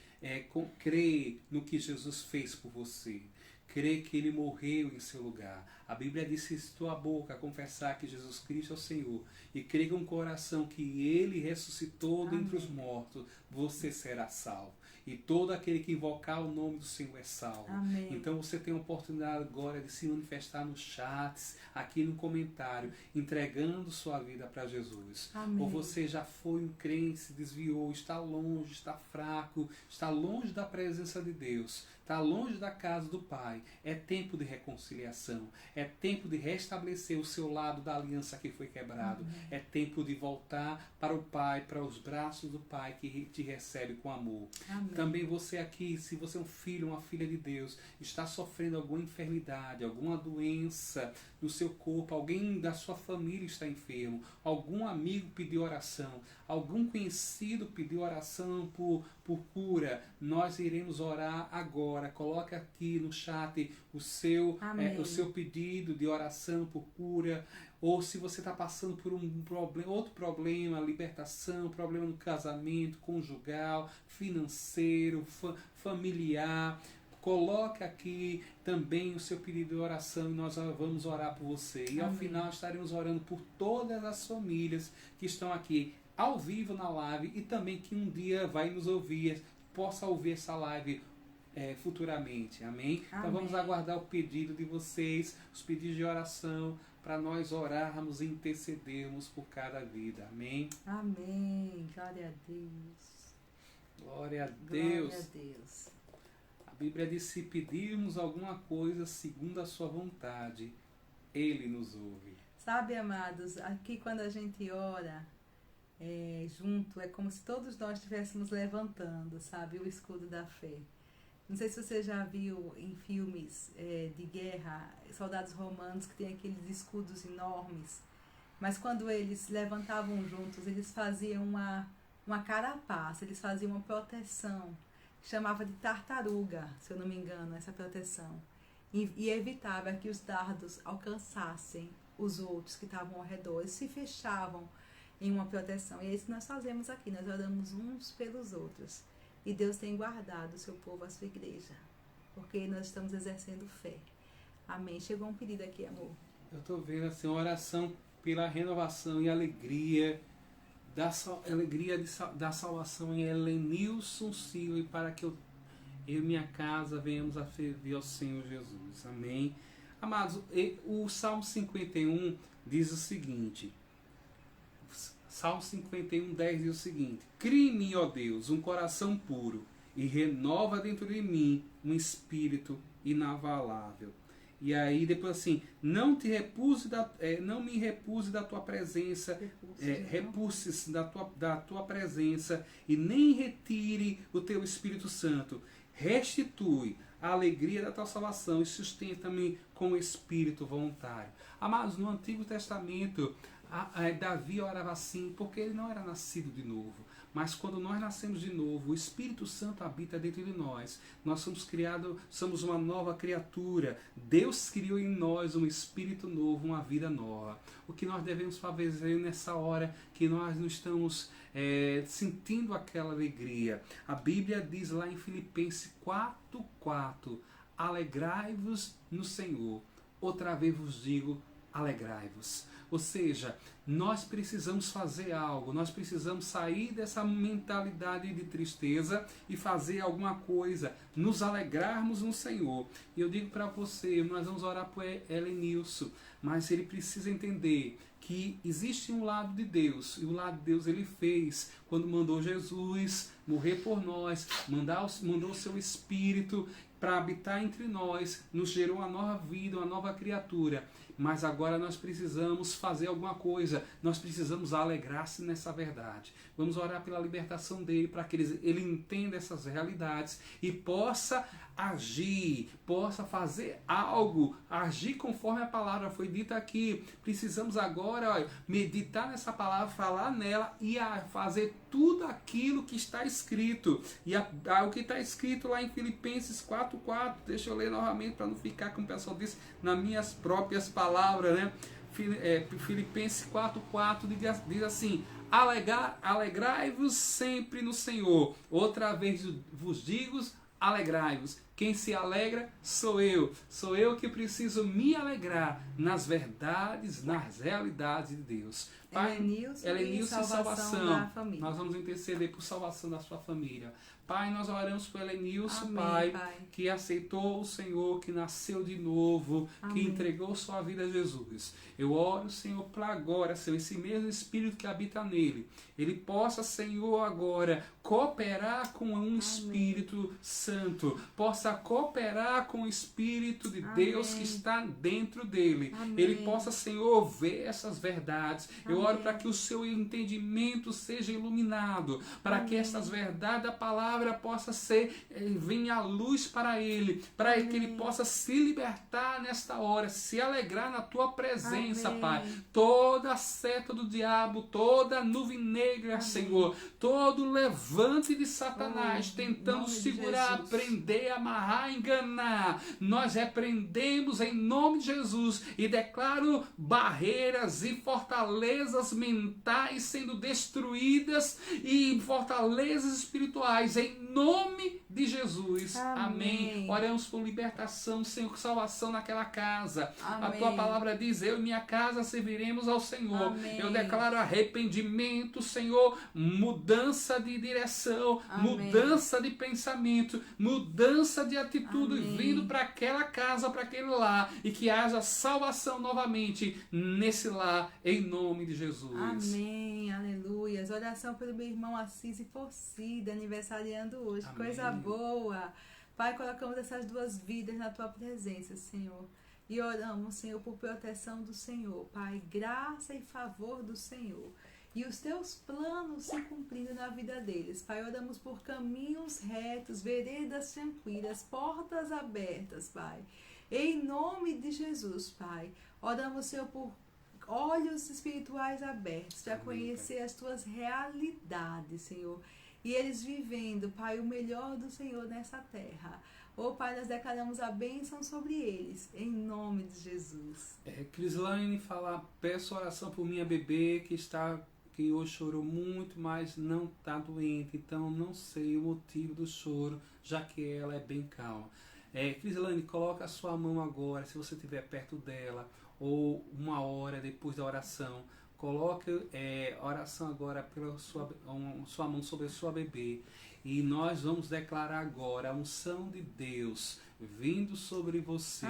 crer no que Jesus fez por você. Crer que Ele morreu em seu lugar. A Bíblia diz que se tua boca confessar que Jesus Cristo é o Senhor e crer com o coração que Ele ressuscitou dentre os mortos, você será salvo. E todo aquele que invocar o nome do Senhor é salvo. Amém. Então você tem a oportunidade agora de se manifestar nos chats, aqui no comentário, entregando sua vida para Jesus. Amém. Ou você já foi um crente, se desviou, está longe, está fraco, está longe da presença de Deus, está longe da casa do Pai. É tempo de reconciliação. É tempo de restabelecer o seu lado da aliança que foi quebrado. É tempo de voltar para o Pai, para os braços do Pai que te recebe com amor. Amém. Também você aqui, se você é um filho, uma filha de Deus, está sofrendo alguma enfermidade, alguma doença no seu corpo, alguém da sua família está enfermo, algum amigo pediu oração, algum conhecido pediu oração por cura, nós iremos orar agora. Coloque aqui no chat o seu pedido de oração por cura. Ou se você está passando por outro problema, libertação, problema no casamento, conjugal, financeiro, familiar, coloque aqui também o seu pedido de oração e nós vamos orar por você. E ao final estaremos orando por todas as famílias que estão aqui ao vivo na live e também que um dia vai nos ouvir, possa ouvir essa live futuramente. Amém? Então vamos aguardar o pedido de vocês, os pedidos de oração, para nós orarmos e intercedermos por cada vida. Amém? Amém. Glória a Deus. Glória a Deus. Glória a Deus. A Bíblia diz: se pedirmos alguma coisa segundo a sua vontade, Ele nos ouve. Sabe, amados, aqui quando a gente ora junto, é como se todos nós estivéssemos levantando, sabe, o escudo da fé. Não sei se você já viu em filmes de guerra, soldados romanos que têm aqueles escudos enormes, mas quando eles levantavam juntos, eles faziam uma carapaça, eles faziam uma proteção, chamava de tartaruga, se eu não me engano, essa proteção, e evitava que os dardos alcançassem os outros que estavam ao redor, eles se fechavam em uma proteção, e é isso que nós fazemos aqui, nós oramos uns pelos outros. E Deus tem guardado o seu povo, a sua igreja, porque nós estamos exercendo fé. Amém. Chegou um pedido aqui, amor. Eu estou vendo assim, uma oração pela renovação e alegria da salvação em Helenilson Silva, e para que eu e minha casa venhamos a servir ao Senhor Jesus. Amém. Amados, o Salmo 51 diz o seguinte. Salmo 51, 10 diz o seguinte: cria em mim, ó Deus, um coração puro e renova dentro de mim um espírito inabalável. E aí depois assim, não me repulses da tua presença, repulses da tua presença, e nem retire o teu Espírito Santo. Restitui a alegria da tua salvação e sustenta-me com o espírito voluntário. Amados, no Antigo Testamento, Davi orava assim porque ele não era nascido de novo. Mas quando nós nascemos de novo, o Espírito Santo habita dentro de nós. Nós somos criados, somos uma nova criatura. Deus criou em nós um espírito novo, uma vida nova. O que nós devemos fazer nessa hora que nós não estamos sentindo aquela alegria? A Bíblia diz lá em Filipenses 4:4: alegrai-vos no Senhor. Outra vez vos digo, alegrai-vos. Ou seja, nós precisamos fazer algo, nós precisamos sair dessa mentalidade de tristeza e fazer alguma coisa, nos alegrarmos no Senhor. E eu digo para você, nós vamos orar por Helenilson, mas ele precisa entender que existe um lado de Deus, e o lado de Deus ele fez quando mandou Jesus morrer por nós, mandou o seu Espírito para habitar entre nós, nos gerou uma nova vida, uma nova criatura. Mas agora nós precisamos fazer alguma coisa, nós precisamos alegrar-se nessa verdade. Vamos orar pela libertação dele, para que ele entenda essas realidades e possa agir, possa fazer algo, agir conforme a palavra foi dita aqui. Precisamos agora meditar nessa palavra, falar nela e fazer tudo aquilo que está escrito. E o que está escrito lá em Filipenses 4:4, deixa eu ler novamente para não ficar, como o pessoal disse, nas minhas próprias palavras, né? Filipenses 4:4 diz assim: alegrai-vos sempre no Senhor. Outra vez vos digo, alegrai-vos. Quem se alegra sou eu. Sou eu que preciso me alegrar nas verdades, nas realidades de Deus. Pai, Helenilson e salvação. Nós vamos interceder por salvação da sua família. Pai, nós oramos por Helenilson, Pai, que aceitou o Senhor, que nasceu de novo, que entregou sua vida a Jesus. Eu oro, Senhor, para agora, Senhor, esse mesmo Espírito que habita nele, ele possa, Senhor, agora cooperar com um Espírito Santo, possa possa cooperar com o Espírito de Deus que está dentro dele. Ele possa, Senhor, ver essas verdades. Eu oro para que o seu entendimento seja iluminado, para que essas verdades da palavra possa ser, venha à luz para ele, para que ele possa se libertar nesta hora, se alegrar na tua presença, Pai. Toda a seta do diabo, toda a nuvem negra, Senhor, todo levante de Satanás tentando segurar, prender, amarrar, enganar, nós repreendemos em nome de Jesus e declaro barreiras e fortalezas mentais sendo destruídas e fortalezas espirituais em nome de Jesus. Amém. Oramos por libertação, Senhor, salvação naquela casa. A tua palavra diz: eu e minha casa serviremos ao Senhor. Eu declaro arrependimento, Senhor, mudança de direção, mudança de pensamento, mudança de atitude vindo para aquela casa, para aquele lar, e que haja salvação novamente nesse lar, em nome de Jesus. Amém, aleluia. Oração pelo meu irmão Assis e Forcida, aniversariando hoje. Coisa boa. Pai, colocamos essas duas vidas na tua presença, Senhor. E oramos, Senhor, por proteção do Senhor. Pai, graça e favor do Senhor. E os teus planos se cumprindo na vida deles. Pai, oramos por caminhos retos, veredas tranquilas, portas abertas, Pai. Em nome de Jesus, Pai. Oramos, Senhor, por olhos espirituais abertos, para conhecer as tuas realidades, Senhor. E eles vivendo, Pai, o melhor do Senhor nessa terra. Pai, nós declaramos a bênção sobre eles, em nome de Jesus. Crislaine fala: peço oração por minha bebê que hoje chorou muito, mas não está doente, então não sei o motivo do choro, já que ela é bem calma. Crislaine, coloca a sua mão agora, se você estiver perto dela, ou uma hora depois da oração. Coloque a oração agora pela sua mão sobre a sua bebê. E nós vamos declarar agora a unção de Deus vindo sobre você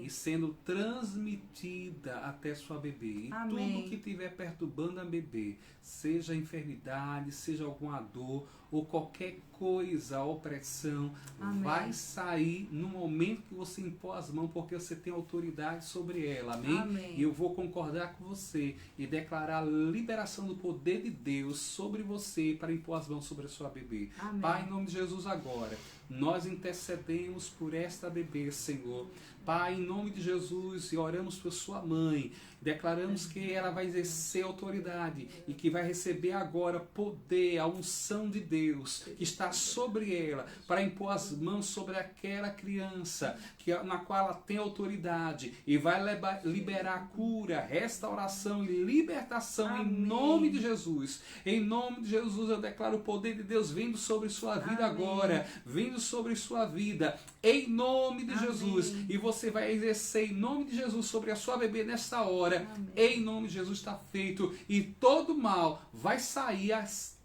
e sendo transmitida até sua bebê. E tudo que estiver perturbando a bebê, seja enfermidade, seja alguma dor ou qualquer coisa, opressão, vai sair no momento que você impor as mãos, porque você tem autoridade sobre ela. Amém? E eu vou concordar com você e declarar a liberação do poder de Deus sobre você para impor as mãos sobre a sua bebê. Pai, em nome de Jesus agora, nós intercedemos por esta bebê, Senhor. Pai, em nome de Jesus, e oramos por sua mãe. Declaramos que ela vai exercer autoridade e que vai receber agora poder, a unção de Deus que está sobre ela, para impor as mãos sobre aquela criança na qual ela tem autoridade e vai liberar cura, restauração e libertação em nome de Jesus. Em nome de Jesus eu declaro o poder de Deus vindo sobre sua vida agora, vindo sobre sua vida, em nome de Jesus. E você vai exercer em nome de Jesus sobre a sua bebê nesta hora. Em nome de Jesus está feito e todo mal vai sair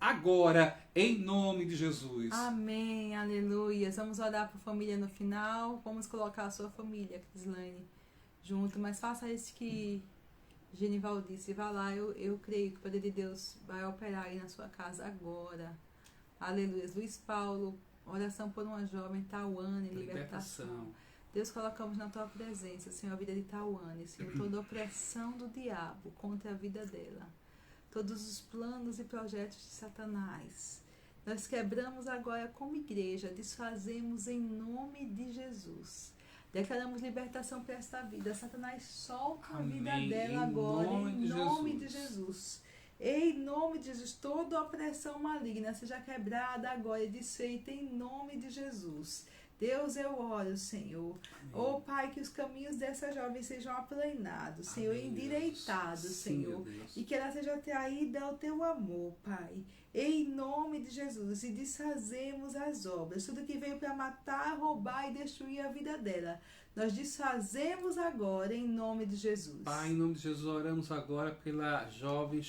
agora em nome de Jesus. Amém, aleluia. Vamos orar por família no final. Vamos colocar a sua família, Crislaine, junto, mas faça isso que Genival disse. Vá lá, eu creio que o poder de Deus vai operar aí na sua casa agora. Aleluia. Luiz Paulo, oração por uma jovem, Tawane, libertação. Deus, colocamos na tua presença, Senhor, a vida de Tawane, Senhor, toda a opressão do diabo contra a vida dela, todos os planos e projetos de Satanás. Nós quebramos agora como igreja, desfazemos em nome de Jesus. Declaramos libertação para esta vida. Satanás, solta a vida dela agora, em nome de Jesus. Em nome de Jesus, toda opressão maligna seja quebrada agora e desfeita em nome de Jesus. Deus, eu oro, Senhor. Pai, que os caminhos dessa jovem sejam aplanados, Senhor, endireitados, Senhor. E que ela seja atraída ao teu amor, Pai. Em nome de Jesus. E desfazemos as obras. Tudo que veio para matar, roubar e destruir a vida dela. Nós desfazemos agora em nome de Jesus. Pai, em nome de Jesus, oramos agora pela jovem,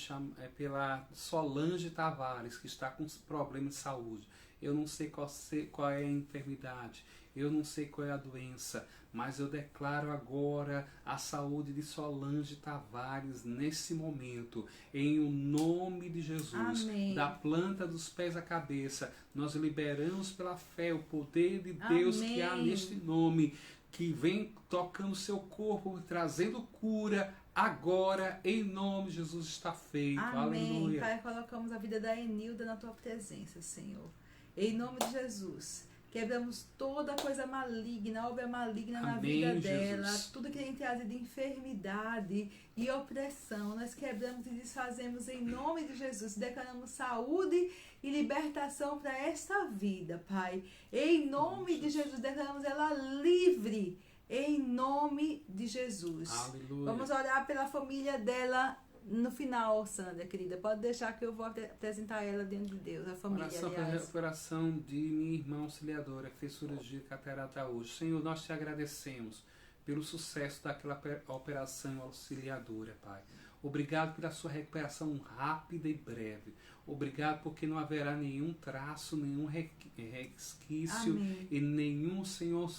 pela Solange Tavares, que está com problemas de saúde. Eu não sei qual é a enfermidade. eu não sei qual é a doença, mas eu declaro agora a saúde de Solange Tavares nesse momento, em o nome de Jesus. Amém. Da planta dos pés à cabeça, nós liberamos pela fé o poder de Deus Amém. que há neste nome, que vem tocando seu corpo, trazendo cura. Agora, em nome de Jesus, está feito. Amém. Aleluia. Pai, colocamos a vida da Enilda na tua presença, Senhor. Em nome de Jesus. Quebramos toda coisa maligna, obra maligna na vida dela, Jesus. tudo que tem trazido enfermidade e opressão. Nós quebramos e desfazemos em nome de Jesus. Declaramos saúde e libertação para esta vida, Pai. Em nome de Jesus, declaramos ela livre. Em nome de Jesus. Aleluia. Vamos orar pela família dela no final, Sandra, querida. Pode deixar que eu vou apresentar ela diante de Deus, a família, Oração para a aliás. recuperação de minha irmã auxiliadora, que fez cirurgia catarata hoje. Senhor, nós te agradecemos pelo sucesso daquela operação auxiliadora, Pai. Obrigado pela sua recuperação rápida e breve. Obrigado porque não haverá nenhum traço, nenhum resquício. Amém. E nenhum, Senhor,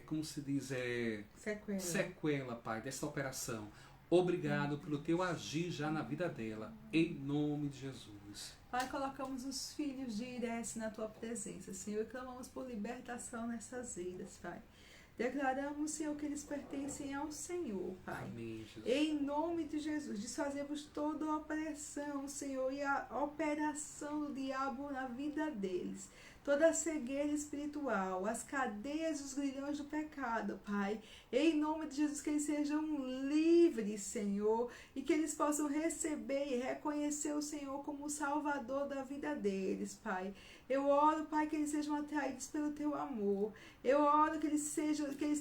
como se diz, sequela, Pai, dessa operação. Obrigado pelo teu agir já na vida dela, em nome de Jesus. Pai, colocamos os filhos de Irece na tua presença, Senhor, e clamamos por libertação nessas vidas, Pai. Declaramos, Senhor, que eles pertencem ao Senhor, Pai. Amém, Jesus. Em nome de Jesus, desfazemos toda a opressão, Senhor, e a operação do diabo na vida deles. Toda a cegueira espiritual, as cadeias, os grilhões do pecado, Pai. Em nome de Jesus, que eles sejam livres, Senhor, e que eles possam receber e reconhecer o Senhor como o Salvador da vida deles, Pai. Eu oro, Pai, que eles sejam atraídos pelo Teu amor. Eu oro que eles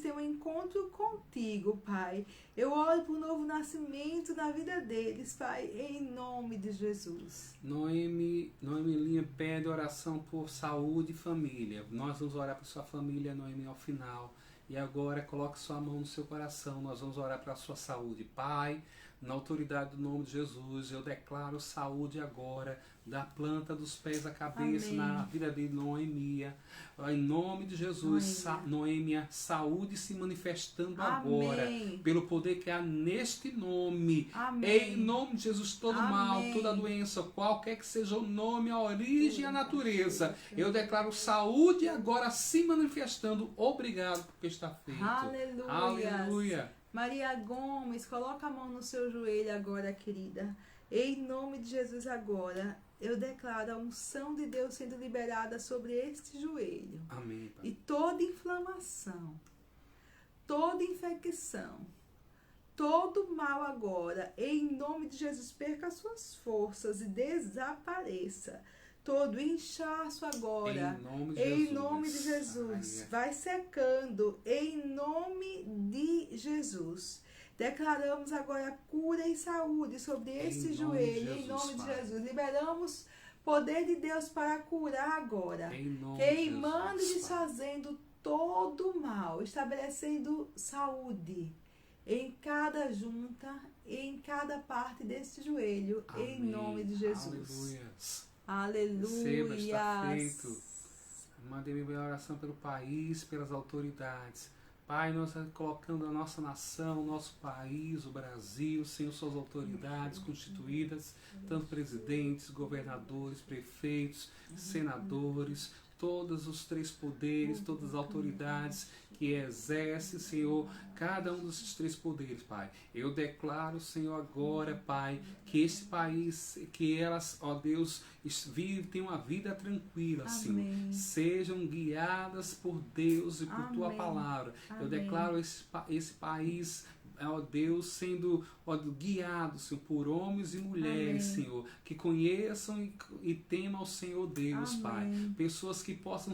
tenham um encontro contigo, Pai. Eu oro por um novo nascimento na vida deles, Pai, em nome de Jesus. Noemi Linha pede oração por saúde e família. Nós vamos orar por sua família, Noemi, ao final. E agora coloque sua mão no seu coração. Nós vamos orar para a sua saúde. Pai, na autoridade do nome de Jesus, eu declaro saúde agora, da planta dos pés à cabeça, Amém. na vida de Noemia. Em nome de Jesus, Noemia, saúde se manifestando agora, Amém. pelo poder que há neste nome. Amém. Em nome de Jesus, todo Amém. mal, toda doença, qualquer que seja o nome, a origem e a natureza, eu declaro saúde agora se manifestando. Obrigado porque está feito. Aleluia. Aleluia. Maria Gomes, coloca a mão no seu joelho agora, querida. Em nome de Jesus agora, eu declaro a unção de Deus sendo liberada sobre este joelho. Amém, Pai. E toda inflamação, toda infecção, todo mal agora, em nome de Jesus, perca as suas forças e desapareça. Todo inchaço agora, em nome de Jesus, vai secando, em nome de Jesus. Declaramos agora cura e saúde sobre esse joelho, em nome de Jesus. Liberamos poder de Deus para curar agora, queimando e desfazendo todo o mal, estabelecendo saúde em cada junta, em cada parte desse joelho, em nome de Jesus. Aleluia. Receba, Aleluia. está feito. Mandei minha oração pelo país, pelas autoridades. Pai, nós colocando a nossa nação, o nosso país, o Brasil, Senhor, suas autoridades constituídas, tanto presidentes, governadores, prefeitos, senadores, todos os três poderes, todas as autoridades que exercem, Senhor, cada um desses três poderes, Pai. Eu declaro, Senhor, agora, Pai, que esse país, que elas, ó Deus, tenham uma vida tranquila, Senhor. Sejam guiadas por Deus e por Tua palavra. Eu declaro esse país, ó Deus, sendo guiado, Senhor, por homens e mulheres, Senhor, que conheçam e temam ao Senhor Deus, Pai. Pessoas que possam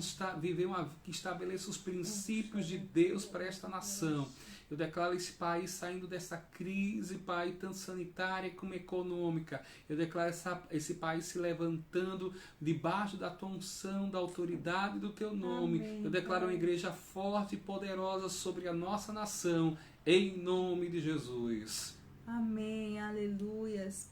que estabeleçam os princípios de Deus para esta nação. Eu declaro esse país saindo dessa crise, Pai, tanto sanitária como econômica. Eu declaro esse país se levantando debaixo da Tua unção, da autoridade do Teu nome. Eu declaro uma igreja forte e poderosa sobre a nossa nação, em nome de Jesus. Amém, aleluias.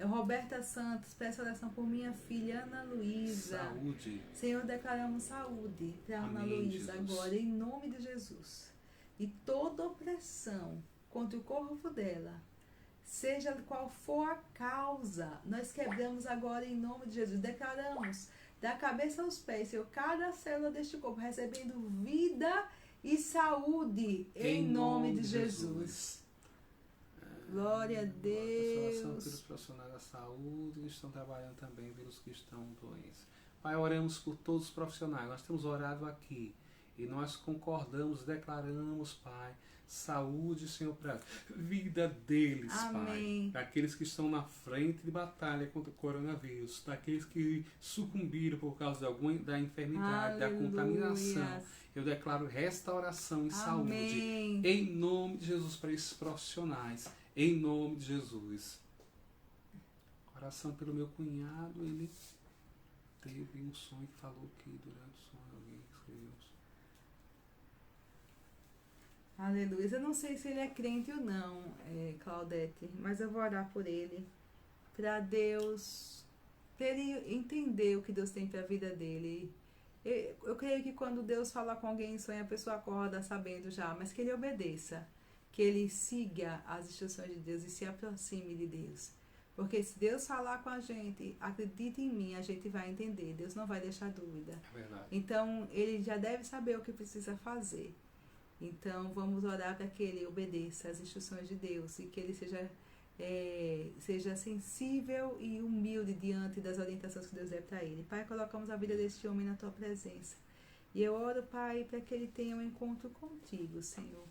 Roberta Santos, peço oração por minha filha Ana Luísa. Saúde. Senhor, declaramos saúde para Ana Amém, Luísa Jesus. agora, em nome de Jesus. E toda opressão contra o corpo dela, seja qual for a causa, nós quebramos agora em nome de Jesus. Declaramos da cabeça aos pés, Senhor, cada célula deste corpo recebendo vida e saúde em nome de Jesus. Glória a Deus. Oração pelos profissionais da saúde que estão trabalhando também, pelos que estão doentes. Pai, oramos por todos os profissionais. Nós temos orado aqui e nós concordamos, declaramos, Pai, saúde, Senhor, para a vida deles, Amém. Pai. Daqueles que estão na frente de batalha contra o coronavírus, daqueles que sucumbiram por causa da enfermidade, da contaminação. Eu declaro restauração e saúde. Em nome de Jesus para esses profissionais. Em nome de Jesus. Oração pelo meu cunhado, ele teve um sonho que falou que durante o sonho alguém escreveu um sonho. Aleluia. Eu não sei se ele é crente ou não, Claudete, mas eu vou orar por ele. Para Deus, para ele entender o que Deus tem para a vida dele. Eu creio que quando Deus fala com alguém em sonho, a pessoa acorda sabendo já, mas que ele obedeça, que ele siga as instruções de Deus e se aproxime de Deus. Porque se Deus falar com a gente, acredite em mim, a gente vai entender. Deus não vai deixar dúvida. É verdade. Então, ele já deve saber o que precisa fazer. Então, vamos orar para que ele obedeça às instruções de Deus e que ele seja sensível e humilde diante das orientações que Deus der para ele. Pai, colocamos a vida deste homem na tua presença. E eu oro, Pai, para que ele tenha um encontro contigo, Senhor.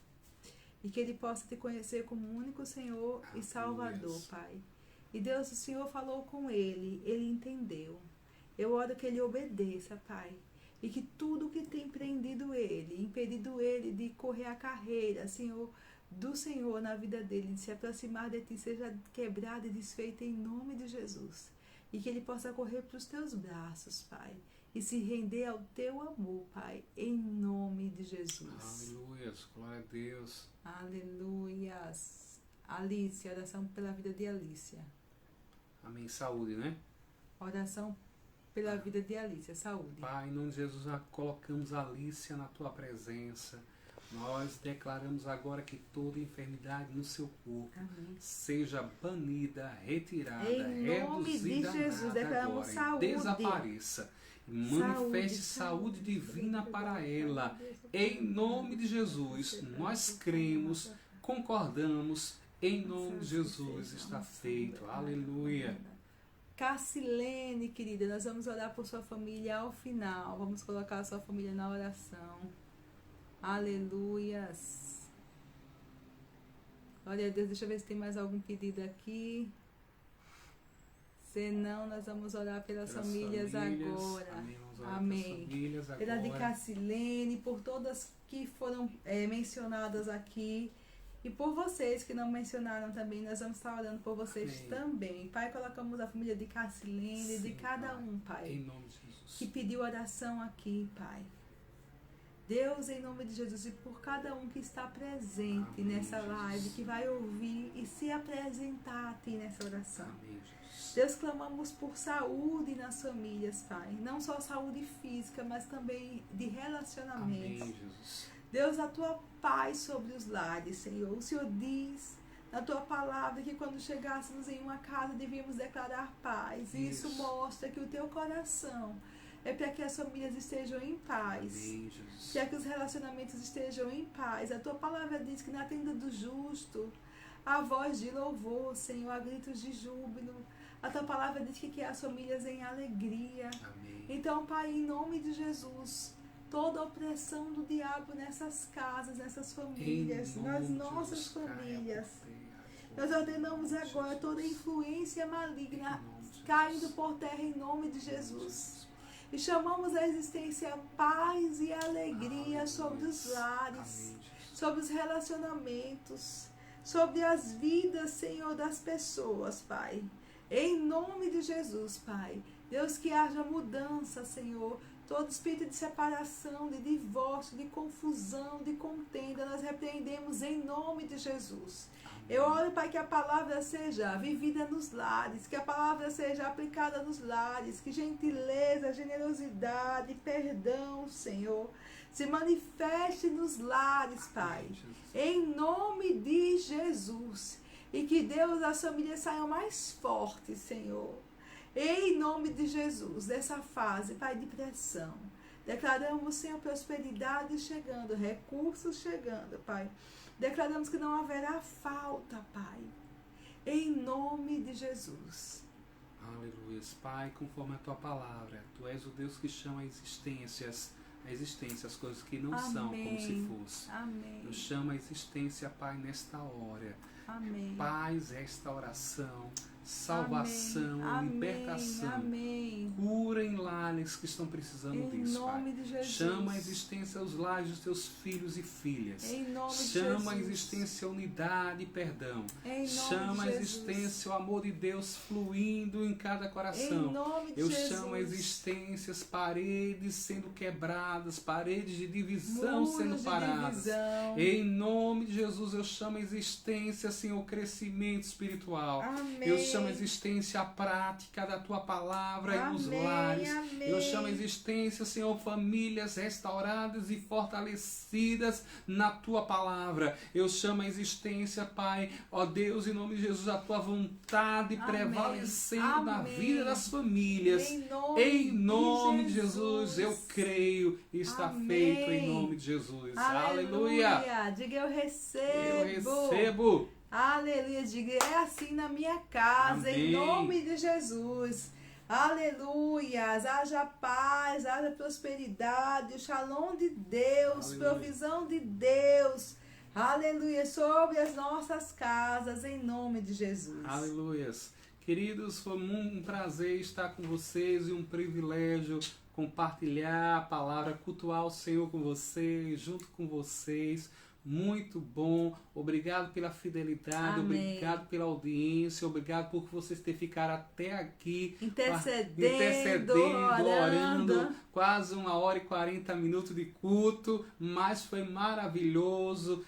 E que ele possa te conhecer como único Senhor e Salvador, Pai. E Deus, o Senhor falou com ele entendeu. Eu oro que ele obedeça, Pai. E que tudo que tem prendido ele, impedido ele de correr a carreira, Senhor, do Senhor na vida dele, de se aproximar de ti, seja quebrado e desfeito em nome de Jesus. E que ele possa correr para os teus braços, Pai. E se render ao teu amor, Pai, em nome de Jesus. Aleluia, glória a Deus. Aleluias. Alice, oração pela vida de Alicia. Amém, saúde, né? Oração pela vida de Alicia, saúde. Pai, em nome de Jesus, nós colocamos a Alicia na tua presença. Nós declaramos agora que toda enfermidade no seu corpo seja banida, retirada, em nome reduzida de Jesus, declaramos agora, saúde. e desapareça. Manifeste saúde divina para ela. Em nome de Jesus, nós cremos, concordamos. Em nome de Jesus está feito. Aleluia. Cassilene, querida, nós vamos orar por sua família ao final. Vamos colocar a sua família na oração. Aleluias. Glória a Deus. Deixa eu ver se tem mais algum pedido aqui. Se não, nós vamos orar pelas famílias agora. Amém. Pela de Cassilene, por todas que foram mencionadas aqui. E por vocês que não mencionaram também, nós vamos estar orando por vocês também. Pai, colocamos a família de Cassilene, de cada um, Pai, em nome de Jesus, que pediu oração aqui, Pai. Deus, em nome de Jesus, e por cada um que está presente nessa live, que vai ouvir e se apresentar a Ti nessa oração. Amém, Jesus. Deus, clamamos por saúde nas famílias, Pai. Não só saúde física, mas também de relacionamentos. Amém, Jesus. Deus, a Tua paz sobre os lares, Senhor. O Senhor diz na Tua palavra que quando chegássemos em uma casa devíamos declarar paz. E isso mostra que o Teu coração é para que as famílias estejam em paz. Amém, Jesus. Para que os relacionamentos estejam em paz. A Tua palavra diz que na tenda do justo há voz de louvor, Senhor, há gritos de júbilo. A Tua palavra diz que as famílias em alegria. Amém. Então, Pai, em nome de Jesus, toda a opressão do diabo nessas casas, nessas famílias, nas nossas famílias, nós ordenamos agora toda influência maligna caindo por terra em nome de Jesus. E chamamos a existência paz e alegria sobre os lares, sobre os relacionamentos, sobre as vidas, Senhor, das pessoas, Pai. Em nome de Jesus, Pai. Deus, que haja mudança, Senhor. Todo espírito de separação, de divórcio, de confusão, de contenda, nós repreendemos em nome de Jesus. Eu oro para que a palavra seja vivida nos lares, que a palavra seja aplicada nos lares, que gentileza, generosidade, perdão, Senhor, se manifeste nos lares, Pai, em nome de Jesus. E que Deus, as famílias saiam mais fortes, Senhor. Em nome de Jesus, dessa fase, Pai, de pressão, declaramos, Senhor, prosperidade chegando, recursos chegando, Pai. Declaramos que não haverá falta, Pai. Em nome de Jesus. Aleluia. Pai, conforme a Tua palavra, Tu és o Deus que chama a existência as coisas que não são como se fosse. Amém. Tu chama a existência, Pai, nesta hora. Amém. Paz, restauração, salvação, amém, libertação, amém. Cura em lares que estão precisando disso, Pai. Em nome de Jesus. Chama a existência os lares dos teus filhos e filhas. Em nome de Chama Jesus. a existência a unidade e perdão. Em nome Chama de a Jesus. existência o amor de Deus fluindo em cada coração. Em nome de Eu Jesus. chamo a existência as paredes sendo quebradas, paredes de divisão Muros sendo de paradas. divisão. Em nome de Jesus, eu chamo a existência, Senhor, crescimento espiritual. Amém. Eu chamo a existência a prática da Tua palavra e nos lares. Amém. Eu chamo a existência, Senhor, famílias restauradas e fortalecidas na Tua palavra. Eu chamo a existência, Pai, ó Deus, em nome de Jesus, a Tua vontade Amém. prevalecendo na Amém. vida das famílias. Em nome de Jesus, eu creio e está Amém. feito em nome de Jesus. Aleluia. Diga eu recebo. Eu recebo. Aleluia. Diga é assim na minha casa, Amém. em nome de Jesus. Aleluia. Haja paz, haja prosperidade, o shalom de Deus, Aleluia. provisão de Deus. Aleluia. Sobre as nossas casas, em nome de Jesus. Aleluia. Queridos, foi um prazer estar com vocês e um privilégio compartilhar a palavra, cultuar o Senhor com vocês, junto com vocês. Muito bom, obrigado pela fidelidade, Amém. Obrigado pela audiência, obrigado por vocês terem ficado até aqui Intercedendo, orando, quase 1h40 de culto, mas foi maravilhoso,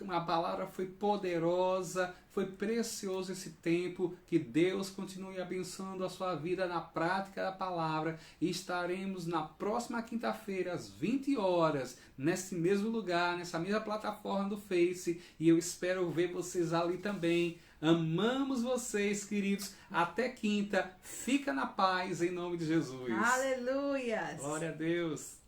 a palavra foi poderosa, foi precioso esse tempo, que Deus continue abençoando a sua vida na prática da palavra, e estaremos na próxima quinta-feira às 20 horas, nesse mesmo lugar, nessa mesma plataforma do Face, e eu espero ver vocês ali também. Amamos vocês, queridos. Até quinta. Fica na paz, em nome de Jesus. Aleluia. Glória a Deus.